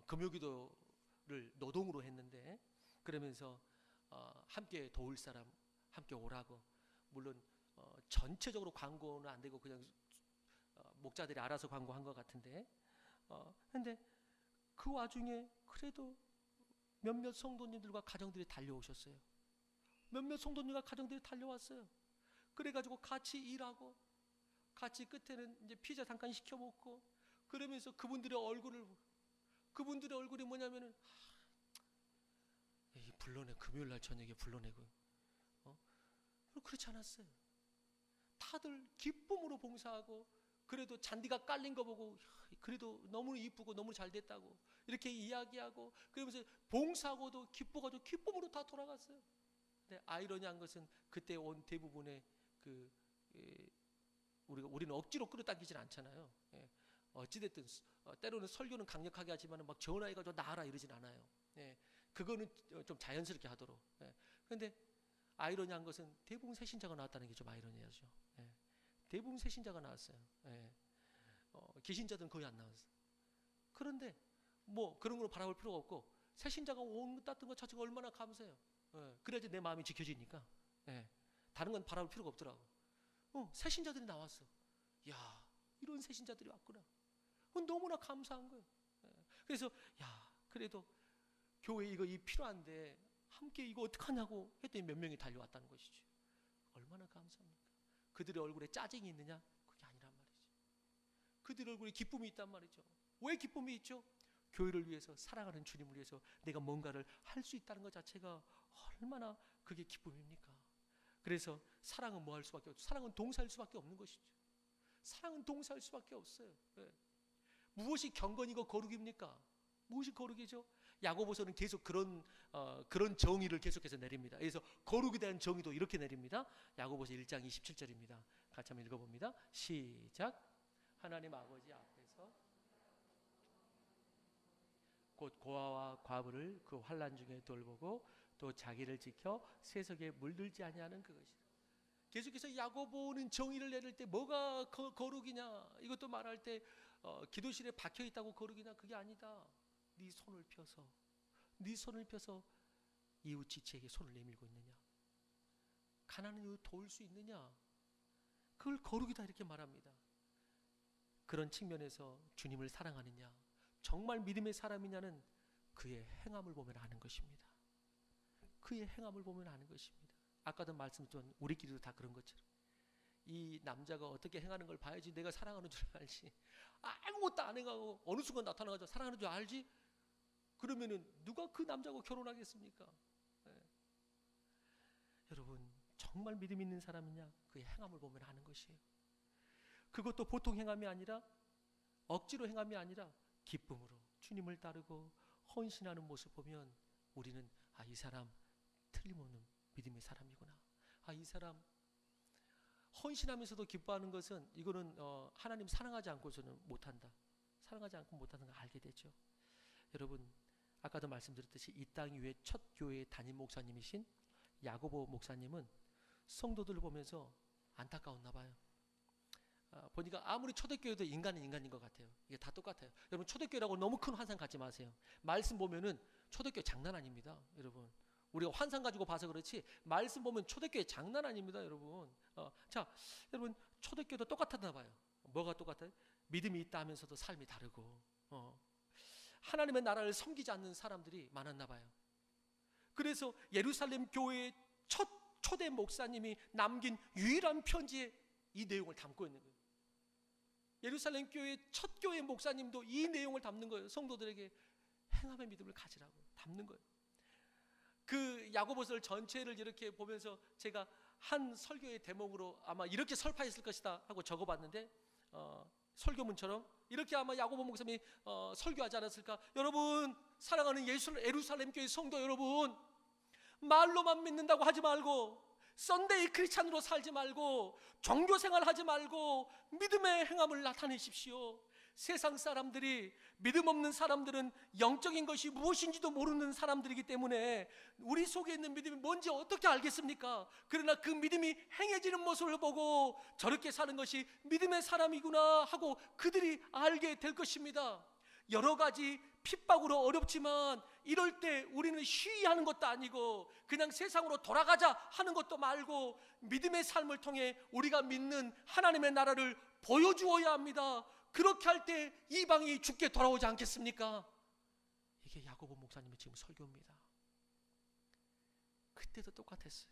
금요기도를 노동으로 했는데, 그러면서 함께 도울 사람 함께 오라고, 물론 전체적으로 광고는 안 되고 그냥 목자들이 알아서 광고한 것 같은데, 근데 그 와중에 그래도 몇몇 성도님들과 가정들이 달려오셨어요. 몇몇 성도님과 가정들이 달려왔어요. 그래가지고 같이 일하고, 같이 끝에는 이제 피자 잠깐 시켜 먹고, 그러면서 그분들의 얼굴이 뭐냐면은, 이 불러내, 금요일 날 저녁에 불러내고, 그렇지 않았어요. 다들 기쁨으로 봉사하고, 그래도 잔디가 깔린 거 보고 그래도 너무 이쁘고 너무 잘 됐다고 이렇게 이야기하고, 그러면서 봉사하고도 기뻐가지고 기쁨으로 다 돌아갔어요. 근데 아이러니한 것은 그때 온 대부분의 우리는 억지로 끌어당기진 않잖아요. 예. 어찌됐든 때로는 설교는 강력하게 하지만 막 전화해가지고 나가라 이러진 않아요. 예. 그거는 좀 자연스럽게 하도록. 예. 그런데 아이러니한 것은 대부분 새신자가 나왔다는 게 좀 아이러니하죠. 예. 대부분 새신자가 나왔어요. 예. 기신자들은 거의 안 나왔어요. 그런데 뭐 그런 걸로 바라볼 필요가 없고, 새신자가 온다던 것 자체가 얼마나 감사해요. 예. 그래야지 내 마음이 지켜지니까. 예. 다른 건 바라볼 필요가 없더라고. 새신자들이 나왔어. 야, 이런 새신자들이 왔구나. 너무나 감사한 거예요. 예. 그래서 그래도 교회 이거 필요한데 함께 이거 어떡하냐고 했더니 몇 명이 달려왔다는 것이죠. 얼마나 감사합니까? 그들의 얼굴에 짜증이 있느냐? 그게 아니란 말이죠. 그들의 얼굴에 기쁨이 있단 말이죠. 왜 기쁨이 있죠? 교회를 위해서, 사랑하는 주님을 위해서 내가 뭔가를 할 수 있다는 것 자체가 얼마나 그게 기쁨입니까? 그래서 사랑은 뭐 할 수밖에 없죠? 사랑은 동사일 수밖에 없는 것이죠. 사랑은 동사일 수밖에 없어요. 네. 무엇이 경건이고 거룩입니까? 무엇이 거룩이죠? 야고보서는 계속 그런 정의를 계속해서 내립니다. 그래서 거룩에 대한 정의도 이렇게 내립니다. 야고보서 1장 27절입니다. 같이 한번 읽어봅니다. 시작. 하나님 아버지 앞에서 곧 고아와 과부를 그 환난 중에 돌보고 또 자기를 지켜 세속에 물들지 아니하는 그것이다. 계속해서 야고보는 정의를 내릴 때 뭐가 거룩이냐, 이것도 말할 때 기도실에 박혀 있다고 거룩이냐, 그게 아니다. 네 손을 펴서 이웃 지체에게 손을 내밀고 있느냐, 가난한 이웃 도울 수 있느냐, 그걸 거룩이다 이렇게 말합니다. 그런 측면에서 주님을 사랑하느냐, 정말 믿음의 사람이냐는 그의 행함을 보면 아는 것입니다. 그의 행함을 보면 아는 것입니다. 아까도 말씀드렸던 우리끼리도 다 그런 것처럼 이 남자가 어떻게 행하는 걸 봐야지 내가 사랑하는 줄 알지. 아무것도 안 해가고 어느 순간 나타나가지고 사랑하는 줄 알지? 그러면은 누가 그 남자하고 결혼하겠습니까? 네. 여러분, 정말 믿음 있는 사람이냐? 그의 행함을 보면 아는 것이에요. 그것도 보통 행함이 아니라, 억지로 행함이 아니라 기쁨으로 주님을 따르고 헌신하는 모습 보면 우리는 이 사람 틀림없는 믿음의 사람이구나. 이 사람 헌신하면서도 기뻐하는 것은, 이거는 하나님 사랑하지 않고서는 못한다. 사랑하지 않고 못하는 걸 알게 되죠. 여러분, 아까도 말씀드렸듯이 이 땅 위에 첫 교회의 담임 목사님이신 야고보 목사님은 성도들을 보면서 안타까웠나 봐요. 보니까 아무리 초대교회도 인간은 인간인 것 같아요. 이게 다 똑같아요. 여러분, 초대교회라고 너무 큰 환상 갖지 마세요. 말씀 보면은 초대교회 장난 아닙니다. 여러분, 우리가 환상 가지고 봐서 그렇지 말씀 보면 초대교회 장난 아닙니다. 여러분, 자, 여러분, 초대교회도 똑같았나 봐요. 뭐가 똑같아요? 믿음이 있다 하면서도 삶이 다르고, 하나님의 나라를 섬기지 않는 사람들이 많았나 봐요. 그래서 예루살렘 교회의 첫 초대 목사님이 남긴 유일한 편지에 이 내용을 담고 있는 거예요. 예루살렘 교회의 첫 교회 목사님도 이 내용을 담는 거예요. 성도들에게 행함의 믿음을 가지라고 담는 거예요. 그 야고보서를 전체를 이렇게 보면서 제가 한 설교의 대목으로 아마 이렇게 설파했을 것이다 하고 적어봤는데, 설교문처럼 이렇게 아마 야고보 목사님이 설교하지 않았을까. 여러분, 사랑하는 예루살렘 교회 성도 여러분, 말로만 믿는다고 하지 말고, 썬데이 크리스찬으로 살지 말고, 종교생활 하지 말고 믿음의 행함을 나타내십시오. 세상 사람들이, 믿음 없는 사람들은 영적인 것이 무엇인지도 모르는 사람들이기 때문에 우리 속에 있는 믿음이 뭔지 어떻게 알겠습니까? 그러나 그 믿음이 행해지는 모습을 보고 저렇게 사는 것이 믿음의 사람이구나 하고 그들이 알게 될 것입니다. 여러 가지 핍박으로 어렵지만 이럴 때 우리는 시위하는 것도 아니고 그냥 세상으로 돌아가자 하는 것도 말고 믿음의 삶을 통해 우리가 믿는 하나님의 나라를 보여주어야 합니다. 그렇게 할 때 이방이 죽게 돌아오지 않겠습니까? 이게 야고보 목사님의 지금 설교입니다. 그때도 똑같았어요.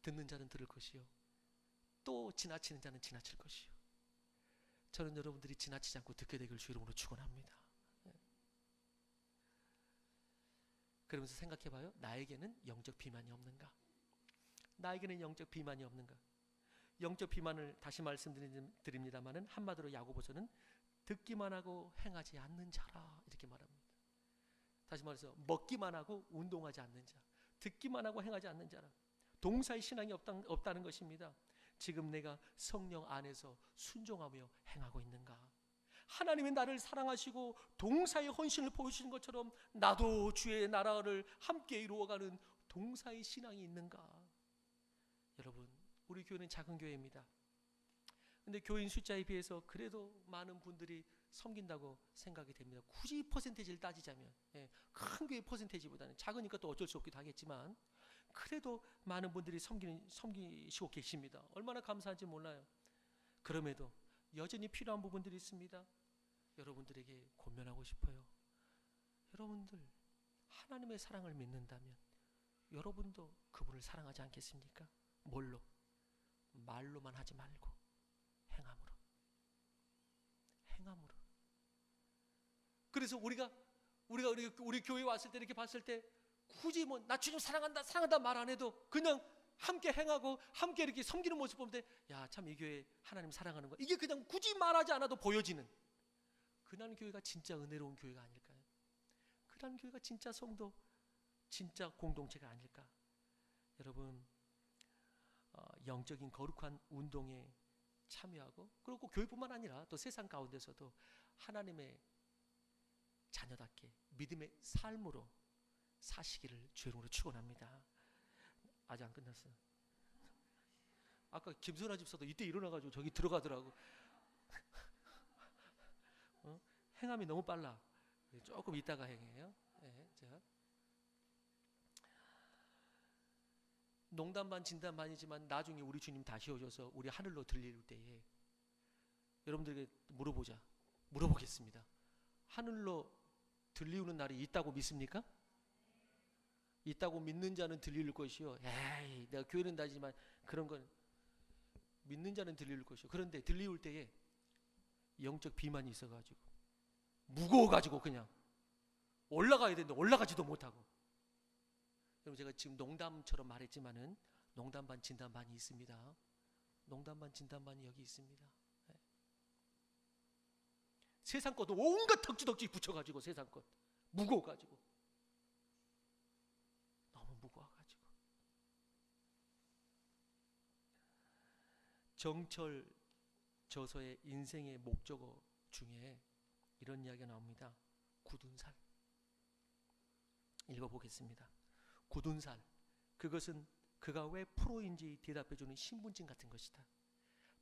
듣는 자는 들을 것이요, 또 지나치는 자는 지나칠 것이요. 저는 여러분들이 지나치지 않고 듣게 되길 주 이름으로 축원합니다. 그러면서 생각해봐요. 나에게는 영적 비만이 없는가? 나에게는 영적 비만이 없는가? 영적 비만을 다시 말씀드립니다마는 한마디로 야고보서는 듣기만 하고 행하지 않는 자라 이렇게 말합니다. 다시 말해서 먹기만 하고 운동하지 않는 자, 듣기만 하고 행하지 않는 자라. 동사의 신앙이 없다는 것입니다. 지금 내가 성령 안에서 순종하며 행하고 있는가? 하나님이 나를 사랑하시고 동사의 헌신을 보여주신 것처럼 나도 주의 나라를 함께 이루어가는 동사의 신앙이 있는가? 여러분, 우리 교회는 작은 교회입니다. 근데 교인 숫자에 비해서 그래도 많은 분들이 섬긴다고 생각이 됩니다. 굳이 퍼센테이지를 따지자면, 큰 교회 퍼센테이지보다는 작으니까 또 어쩔 수 없기도 하겠지만 그래도 많은 분들이 섬기시고 계십니다. 얼마나 감사한지 몰라요. 그럼에도 여전히 필요한 부분들이 있습니다. 여러분들에게 권면하고 싶어요. 여러분들 하나님의 사랑을 믿는다면 여러분도 그분을 사랑하지 않겠습니까? 뭘로? 말로만 하지 말고 행함으로. 그래서 우리 교회에 왔을 때 이렇게 봤을 때 굳이 뭐 나 주님 사랑한다 말 안 해도 그냥 함께 행하고 함께 이렇게 섬기는 모습 보면 야, 참 이 교회 하나님 사랑하는 거, 이게 그냥 굳이 말하지 않아도 보여지는 그런 교회가 진짜 은혜로운 교회가 아닐까요? 그런 교회가 진짜 성도, 진짜 공동체가 아닐까? 여러분, 영적인 거룩한 운동에 참여하고, 그리고 교회뿐만 아니라 또 세상 가운데서도 하나님의 자녀답게 믿음의 삶으로 사시기를 주 이름으로 축원합니다. 아직 안 끝났어요. 아까 김선아 집사도 이때 일어나가지고 저기 들어가더라고. 행함이 너무 빨라. 조금 이따가 행해요. 자. 농담 반 진담 반이지만 나중에 우리 주님 다시 오셔서 우리 하늘로 들릴 때에 여러분들에게 물어보겠습니다. 하늘로 들리우는 날이 있다고 믿습니까? 있다고 믿는 자는 들릴 것이요. 에이, 내가 교회는 다니지만 그런 건 믿는 자는 들릴 것이요. 그런데 들리울 때에 영적 비만이 있어가지고 무거워가지고 그냥 올라가야 되는데 올라가지도 못하고. 여러분, 제가 지금 농담처럼 말했지만은 농담 반 진담 반이 있습니다. 농담 반 진담 반이 여기 있습니다. 세상 것도 온갖 덕지덕지 붙여가지고 세상 것 무거워가지고 너무 무거워가지고. 정철 저서의 인생의 목적어 중에 이런 이야기가 나옵니다. 굳은 살. 읽어보겠습니다. 굳은 살, 그것은 그가 왜 프로인지 대답해주는 신분증 같은 것이다.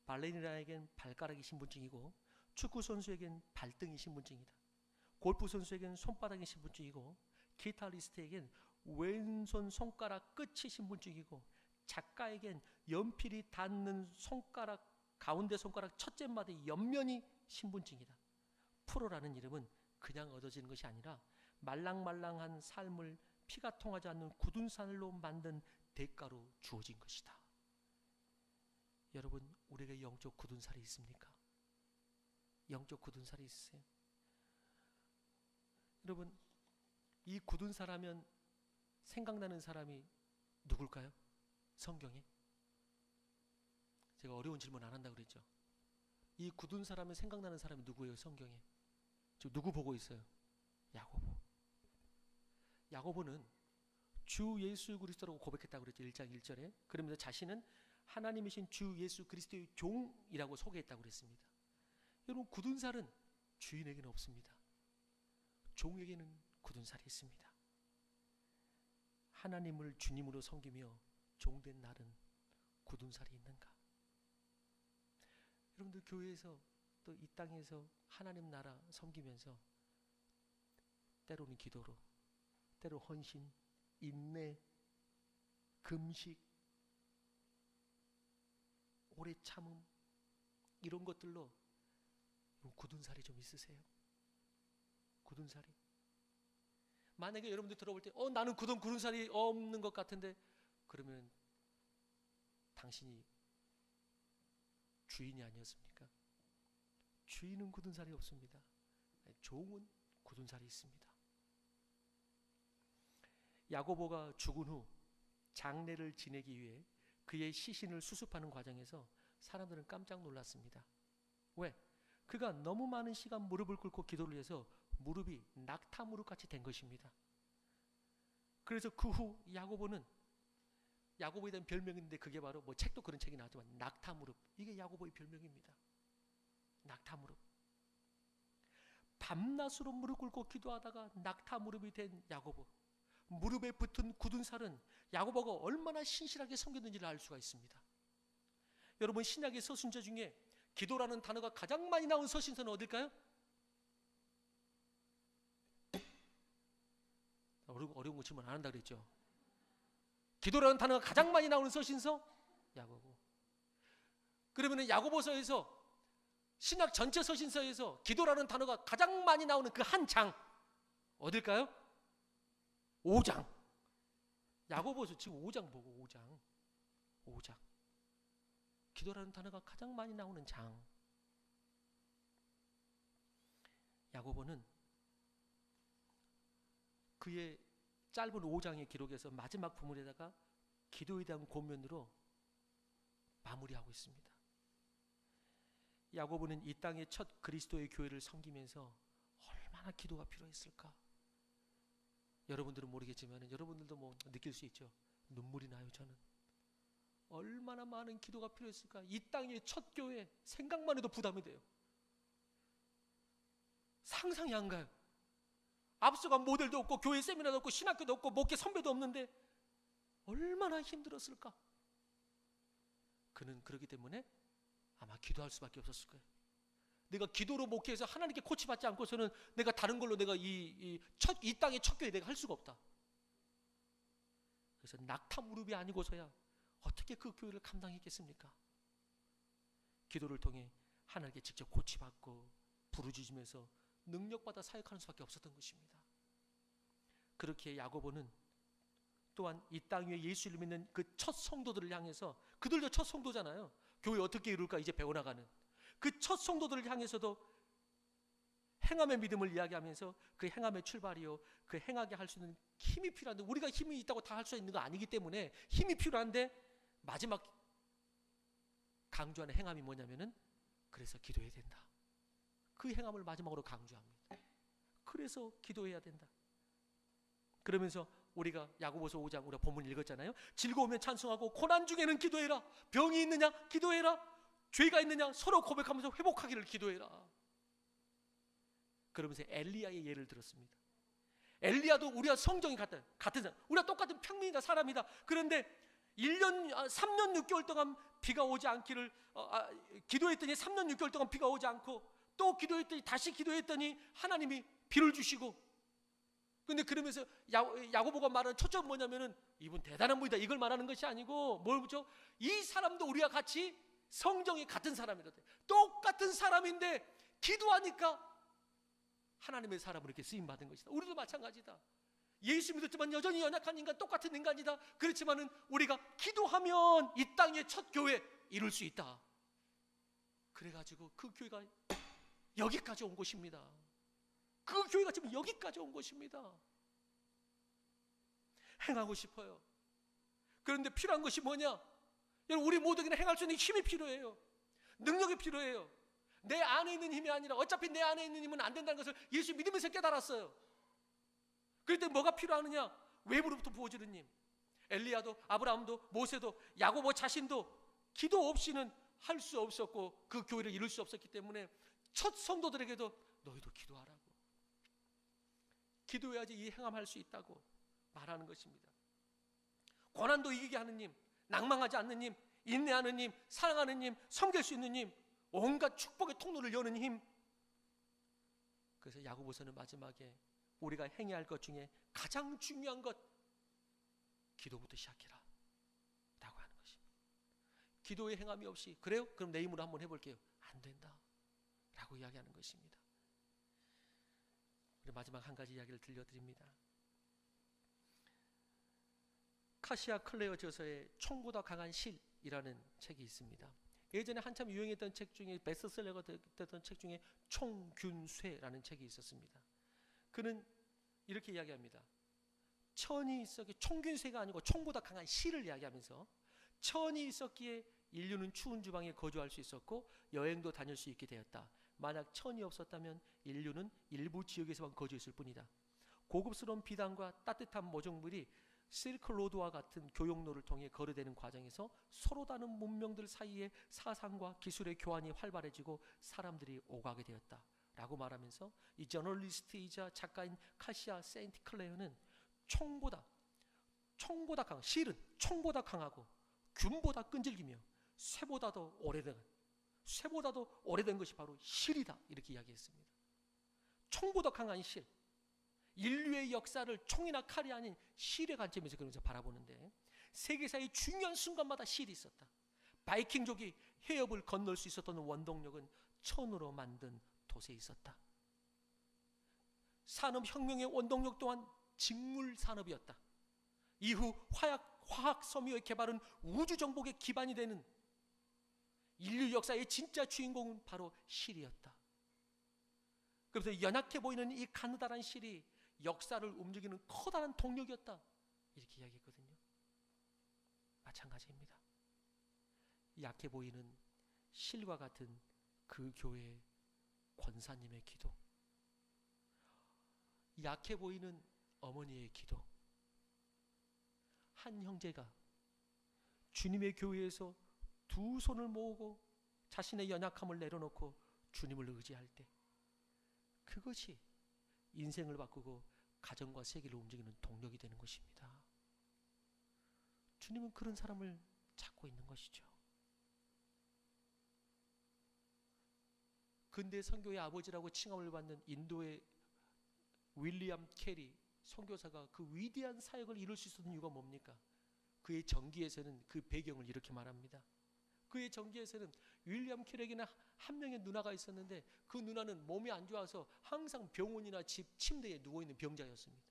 발레리나에겐 발가락이 신분증이고 축구 선수에겐 발등이 신분증이다. 골프 선수에겐 손바닥이 신분증이고 기타리스트에겐 왼손 손가락 끝이 신분증이고 작가에겐 연필이 닿는 손가락 가운데 손가락 첫째 마디 옆면이 신분증이다. 프로라는 이름은 그냥 얻어지는 것이 아니라 말랑말랑한 삶을 피가 통하지 않는 굳은 살로 만든 대가로 주어진 것이다. 여러분, 우리에게 영적 굳은 살이 있습니까? 영적 굳은 살이 있으세요? 여러분, 이 굳은 살 하면 생각나는 사람이 누굴까요? 성경에? 제가 어려운 질문 안 한다고 그랬죠? 이 굳은 살 하면 생각나는 사람이 누구예요? 성경에? 지금 누구 보고 있어요? 야고보. 야고보는 주 예수 그리스도라고 고백했다고 그랬죠. 1장 1절에. 그러면서 자신은 하나님이신 주 예수 그리스도의 종이라고 소개했다고 그랬습니다. 여러분, 굳은 살은 주인에게는 없습니다. 종에게는 굳은 살이 있습니다. 하나님을 주님으로 섬기며 종된 날은 굳은 살이 있는가? 여러분들, 교회에서 또 이 땅에서 하나님 나라 섬기면서 때로는 기도로, 때로 헌신, 인내, 금식, 오래 참음, 이런 것들로 굳은 살이 좀 있으세요? 굳은 살이? 만약에 여러분들 들어볼 때 나는 굳은 살이 없는 것 같은데, 그러면 당신이 주인이 아니었습니까? 주인은 굳은 살이 없습니다. 종은 굳은 살이 있습니다. 야고보가 죽은 후 장례를 지내기 위해 그의 시신을 수습하는 과정에서 사람들은 깜짝 놀랐습니다. 왜? 그가 너무 많은 시간 무릎을 꿇고 기도를 해서 무릎이 낙타 무릎같이 된 것입니다. 그래서 그 후 야고보에 대한 별명인데, 그게 바로 책도 그런 책이 나왔지만 낙타 무릎, 이게 야고보의 별명입니다. 낙타 무릎. 밤낮으로 무릎 꿇고 기도하다가 낙타 무릎이 된 야고보, 무릎에 붙은 굳은 살은 야고보가 얼마나 신실하게 섬겼는지를 알 수가 있습니다. 여러분, 신약의 서신서 중에 기도라는 단어가 가장 많이 나온 서신서는 어딜까요? 어려운 거 질문 안 한다 그랬죠. 기도라는 단어가 가장 많이 나오는 서신서 야고보. 그러면 야고보서에서, 신약 전체 서신서에서 기도라는 단어가 가장 많이 나오는 그 한 장 어딜까요? 5장. 야고보서 지금 5장 보고 5장. 기도라는 단어가 가장 많이 나오는 장. 야고보는 그의 짧은 5장의 기록에서 마지막 부분에다가 기도에 대한 권면으로 마무리하고 있습니다. 야고보는 이 땅의 첫 그리스도의 교회를 섬기면서 얼마나 기도가 필요했을까? 여러분들은 모르겠지만 여러분들도 느낄 수 있죠. 눈물이 나요. 저는 얼마나 많은 기도가 필요했을까? 이 땅의 첫 교회, 생각만 해도 부담이 돼요. 상상이 안 가요. 앞서간 모델도 없고, 교회 세미나도 없고, 신학교도 없고, 목회 선배도 없는데 얼마나 힘들었을까? 그는 그렇기 때문에 아마 기도할 수밖에 없었을 거예요. 내가 기도로 목회해서 하나님께 코치받지 않고서는 내가 다른 걸로 내가 이 땅의 첫 교회 내가 할 수가 없다. 그래서 낙타 무릎이 아니고서야 어떻게 그 교회를 감당했겠습니까? 기도를 통해 하나님께 직접 코치받고 부르짖으면서 능력받아 사역하는 수밖에 없었던 것입니다. 그렇게 야고보는 또한 이 땅 위에 예수를 믿는 그 첫 성도들을 향해서, 그들도 첫 성도잖아요. 교회 어떻게 이룰까 이제 배워나가는 그 첫 성도들을 향해서도 행함의 믿음을 이야기하면서 그 행함의 출발이요, 그 행하게 할 수 있는 힘이 필요한데, 우리가 힘이 있다고 다 할 수 있는 거 아니기 때문에 힘이 필요한데, 마지막 강조하는 행함이 뭐냐면은 그래서 기도해야 된다. 그 행함을 마지막으로 강조합니다. 그래서 기도해야 된다. 그러면서 우리가 야고보서 5장 우리가 본문 읽었잖아요. 즐거우면 찬송하고 고난 중에는 기도해라. 병이 있느냐 기도해라. 죄가 있느냐 서로 고백하면서 회복하기를 기도해라. 그러면서 엘리야의 예를 들었습니다. 엘리야도 우리와 성정이 같은 사람, 우리가 똑같은 평민이다, 사람이다. 그런데 3년 6개월 동안 비가 오지 않기를 기도했더니 3년 6개월 동안 비가 오지 않고, 또 기도했더니 다시 기도했더니 하나님이 비를 주시고. 근데 그러면서 야고보가 말하는 초점은 뭐냐면은 이분 대단한 분이다, 이걸 말하는 것이 아니고 뭘 보죠? 이 사람도 우리와 같이 성정이 같은 사람이다. 똑같은 사람인데 기도하니까 하나님의 사람으로 이렇게 쓰임 받은 것이다. 우리도 마찬가지다. 예수 믿었지만 여전히 연약한 인간, 똑같은 인간이다. 그렇지만은 우리가 기도하면 이 땅의 첫 교회 이룰 수 있다. 그래가지고 그 교회가 여기까지 온 것입니다. 그 교회가 지금 여기까지 온 것입니다. 행하고 싶어요. 그런데 필요한 것이 뭐냐? 여러분, 우리 모두에게는 행할 수 있는 힘이 필요해요. 능력이 필요해요. 내 안에 있는 힘이 아니라, 어차피 내 안에 있는 힘은 안 된다는 것을 예수 믿으면서 깨달았어요. 그럴 때 뭐가 필요하느냐? 외부로부터 부어주는 힘. 엘리야도, 아브라함도, 모세도, 야고보 자신도 기도 없이는 할 수 없었고 그 교회를 이룰 수 없었기 때문에 첫 성도들에게도 너희도 기도하라고, 기도해야지 이 행함할 수 있다고 말하는 것입니다. 고난도 이기게 하는 힘, 낭망하지 않는 힘, 인내하는 힘, 사랑하는 힘, 섬길 수 있는 힘, 온갖 축복의 통로를 여는 힘. 그래서 야고보서는 마지막에 우리가 행해야 할 것 중에 가장 중요한 것, 기도부터 시작해라 라고 하는 것입니다. 기도의 행함이 없이, 그래요? 그럼 내 힘으로 한번 해볼게요. 안 된다 라고 이야기하는 것입니다. 그리고 마지막 한 가지 이야기를 들려드립니다. 카시아 클레어 저서의 총보다 강한 실이라는 책이 있습니다. 예전에 한참 유행했던 책 중에, 베스트셀러가 됐던 책 중에 총균쇠라는 책이 있었습니다. 그는 이렇게 이야기합니다. 천이 있었기에, 총균쇠가 아니고 총보다 강한 실을 이야기하면서, 천이 있었기에 인류는 추운 주방에 거주할 수 있었고 여행도 다닐 수 있게 되었다. 만약 천이 없었다면 인류는 일부 지역에서만 거주했을 뿐이다. 고급스러운 비단과 따뜻한 모종물이 실크로드와 같은 교역로를 통해 거래되는 과정에서 서로 다른 문명들 사이에 사상과 기술의 교환이 활발해지고 사람들이 오가게 되었다 라고 말하면서, 이 저널리스트이자 작가인 카시아 세인트 클레어는 총보다 강한, 실은 총보다 강하고 균보다 끈질기며 쇠보다도 오래된 것이 바로 실이다 이렇게 이야기했습니다. 총보다 강한 실, 인류의 역사를 총이나 칼이 아닌 실의 관점에서 그러면서 바라보는데, 세계사의 중요한 순간마다 실이 있었다. 바이킹족이 해협을 건널 수 있었던 원동력은 천으로 만든 돛에 있었다. 산업혁명의 원동력 또한 직물산업이었다. 이후 화학 섬유의 개발은 우주정복의 기반이 되는 인류 역사의 진짜 주인공은 바로 실이었다. 그래서 연약해 보이는 이 가느다란 실이 역사를 움직이는 커다란 동력이었다 이렇게 이야기했거든요. 마찬가지입니다. 약해 보이는 실과 같은 그 교회의 권사님의 기도, 약해 보이는 어머니의 기도, 한 형제가 주님의 교회에서 두 손을 모으고 자신의 연약함을 내려놓고 주님을 의지할 때, 그것이 인생을 바꾸고 가정과 세계를 움직이는 동력이 되는 것입니다. 주님은 그런 사람을 찾고 있는 것이죠. 근대 선교의 아버지라고 칭함을 받는 인도의 윌리엄 캐리 선교사가 그 위대한 사역을 이룰 수 있었던 이유가 뭡니까? 그의 전기에서는 그 배경을 이렇게 말합니다. 그의 전기에서는 윌리엄 캐리에게는 한 명의 누나가 있었는데, 그 누나는 몸이 안 좋아서 항상 병원이나 집 침대에 누워있는 병자였습니다.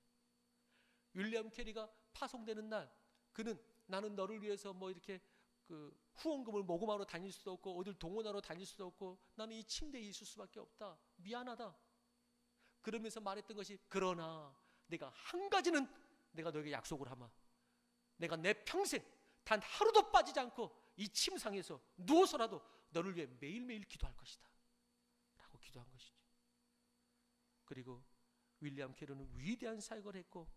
윌리엄 캐리가 파송되는 날, 그는 나는 너를 위해서 뭐 이렇게 그 후원금을 모금하러 다닐 수도 없고 어딜 동원하러 다닐 수도 없고 나는 이 침대에 있을 수밖에 없다. 미안하다. 그러면서 말했던 것이, 그러나 내가 한 가지는 내가 너에게 약속을 하마. 내가 내 평생 단 하루도 빠지지 않고 이 침상에서 누워서라도 너를 위해 매일매일 기도할 것이다 라고 기도한 것이죠. 그리고 윌리엄 캐리는 위대한 사역을 했고,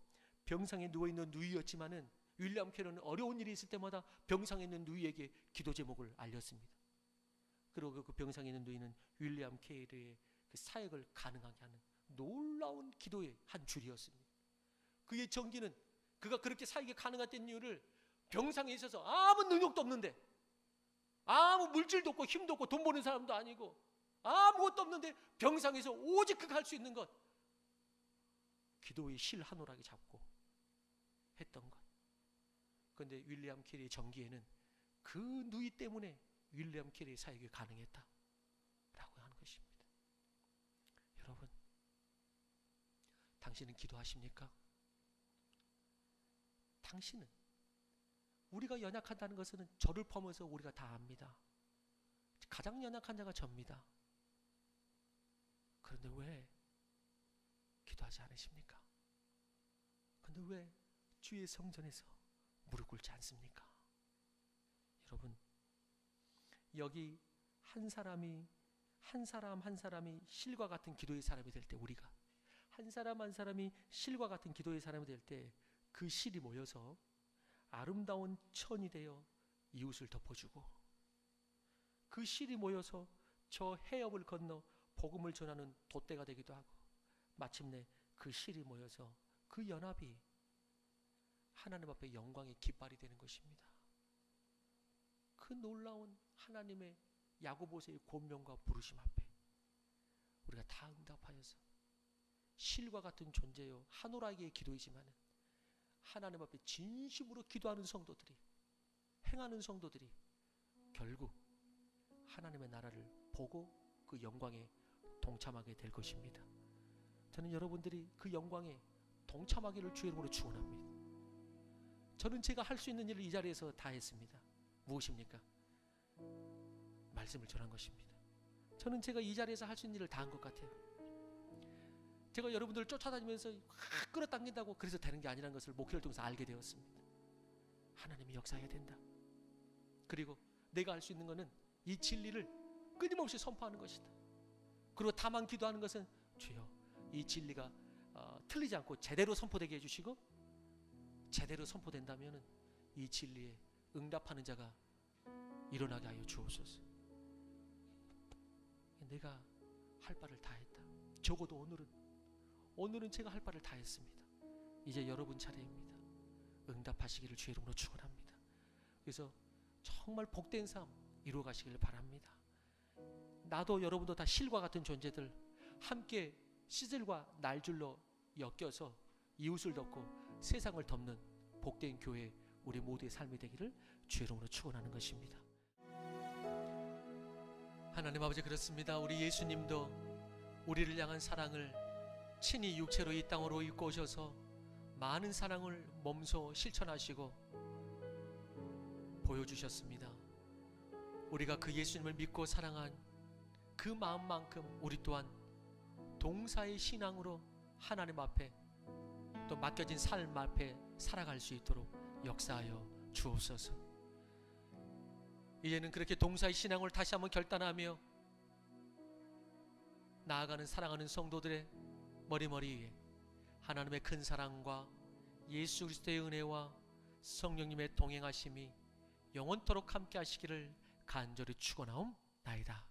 병상에 누워있는 누이였지만은 윌리엄 캐리는 어려운 일이 있을 때마다 병상에 있는 누이에게 기도 제목을 알렸습니다. 그리고 그 병상에 있는 누이는 윌리엄 캐리의 그 사역을 가능하게 하는 놀라운 기도의 한 줄이었습니다. 그의 전기는 그가 그렇게 사역이 가능했던 이유를, 병상에 있어서 아무 능력도 없는데, 아무 물질도 없고 힘도 없고 돈 버는 사람도 아니고 아무것도 없는데 병상에서 오직 그가 할 수 있는 것, 기도의 실 한 오락에 잡고 했던 것. 그런데 윌리엄 캐리의 전기에는 그 누이 때문에 윌리엄 캐리의 사역이 가능했다 라고 하는 것입니다. 여러분, 당신은 기도하십니까? 당신은, 우리가 연약하다는 것은 저를 포함해서 우리가 다 압니다. 가장 연약한 자가 접니다. 그런데 왜 기도하지 않으십니까? 그런데 왜 주의 성전에서 무릎 꿇지 않습니까? 여러분, 여기 한 사람이 한 사람이 실과 같은 기도의 사람이 될 때, 우리가 한 사람 한 사람이 실과 같은 기도의 사람이 될 때, 그 실이 모여서 아름다운 천이 되어 이웃을 덮어주고, 그 실이 모여서 저 해협을 건너 복음을 전하는 돛대가 되기도 하고, 마침내 그 실이 모여서 그 연합이 하나님 앞에 영광의 깃발이 되는 것입니다. 그 놀라운 하나님의 야고보서의 권면과 부르심 앞에 우리가 다 응답하여서 실과 같은 존재요 한오라기의 기도이지만 하나님 앞에 진심으로 기도하는 성도들이, 행하는 성도들이 결국 하나님의 나라를 보고 그 영광에 동참하게 될 것입니다. 저는 여러분들이 그 영광에 동참하기를 주의 이름으로 축원합니다. 저는 제가 할 수 있는 일을 이 자리에서 다 했습니다. 무엇입니까? 말씀을 전한 것입니다. 저는 제가 이 자리에서 할 수 있는 일을 다 한 것 같아요. 제가 여러분들을 쫓아다니면서 끌어당긴다고 그래서 되는 게 아니라는 것을 목회를 통해서 알게 되었습니다. 하나님이 역사해야 된다. 그리고 내가 할 수 있는 것은 이 진리를 끊임없이 선포하는 것이다. 그리고 다만 기도하는 것은 주여 이 진리가 틀리지 않고 제대로 선포되게 해주시고 제대로 선포된다면 이 진리에 응답하는 자가 일어나게 하여 주옵소서. 내가 할 바를 다 했다. 적어도 오늘은 제가 할 바를 다 했습니다. 이제 여러분 차례입니다. 응답하시기를 주의 이름으로 축원합니다. 그래서 정말 복된 삶 이루어 가시기를 바랍니다. 나도 여러분도 다 실과 같은 존재들 함께 시들과 날줄로 엮여서 이웃을 덮고 세상을 덮는 복된 교회 우리 모두의 삶이 되기를 주의 이름으로 축원하는 것입니다. 하나님 아버지, 그렇습니다. 우리 예수님도 우리를 향한 사랑을 친히 육체로 이 땅으로 입고 오셔서 많은 사랑을 몸소 실천하시고 보여주셨습니다. 우리가 그 예수님을 믿고 사랑한 그 마음만큼 우리 또한 동사의 신앙으로 하나님 앞에 또 맡겨진 삶 앞에 살아갈 수 있도록 역사하여 주옵소서. 이제는 그렇게 동사의 신앙을 다시 한번 결단하며 나아가는 사랑하는 성도들의 머리머리 위에 하나님의 큰 사랑과 예수 그리스도의 은혜와 성령님의 동행하심이 영원토록 함께 하시기를 간절히 축원하옵나이다.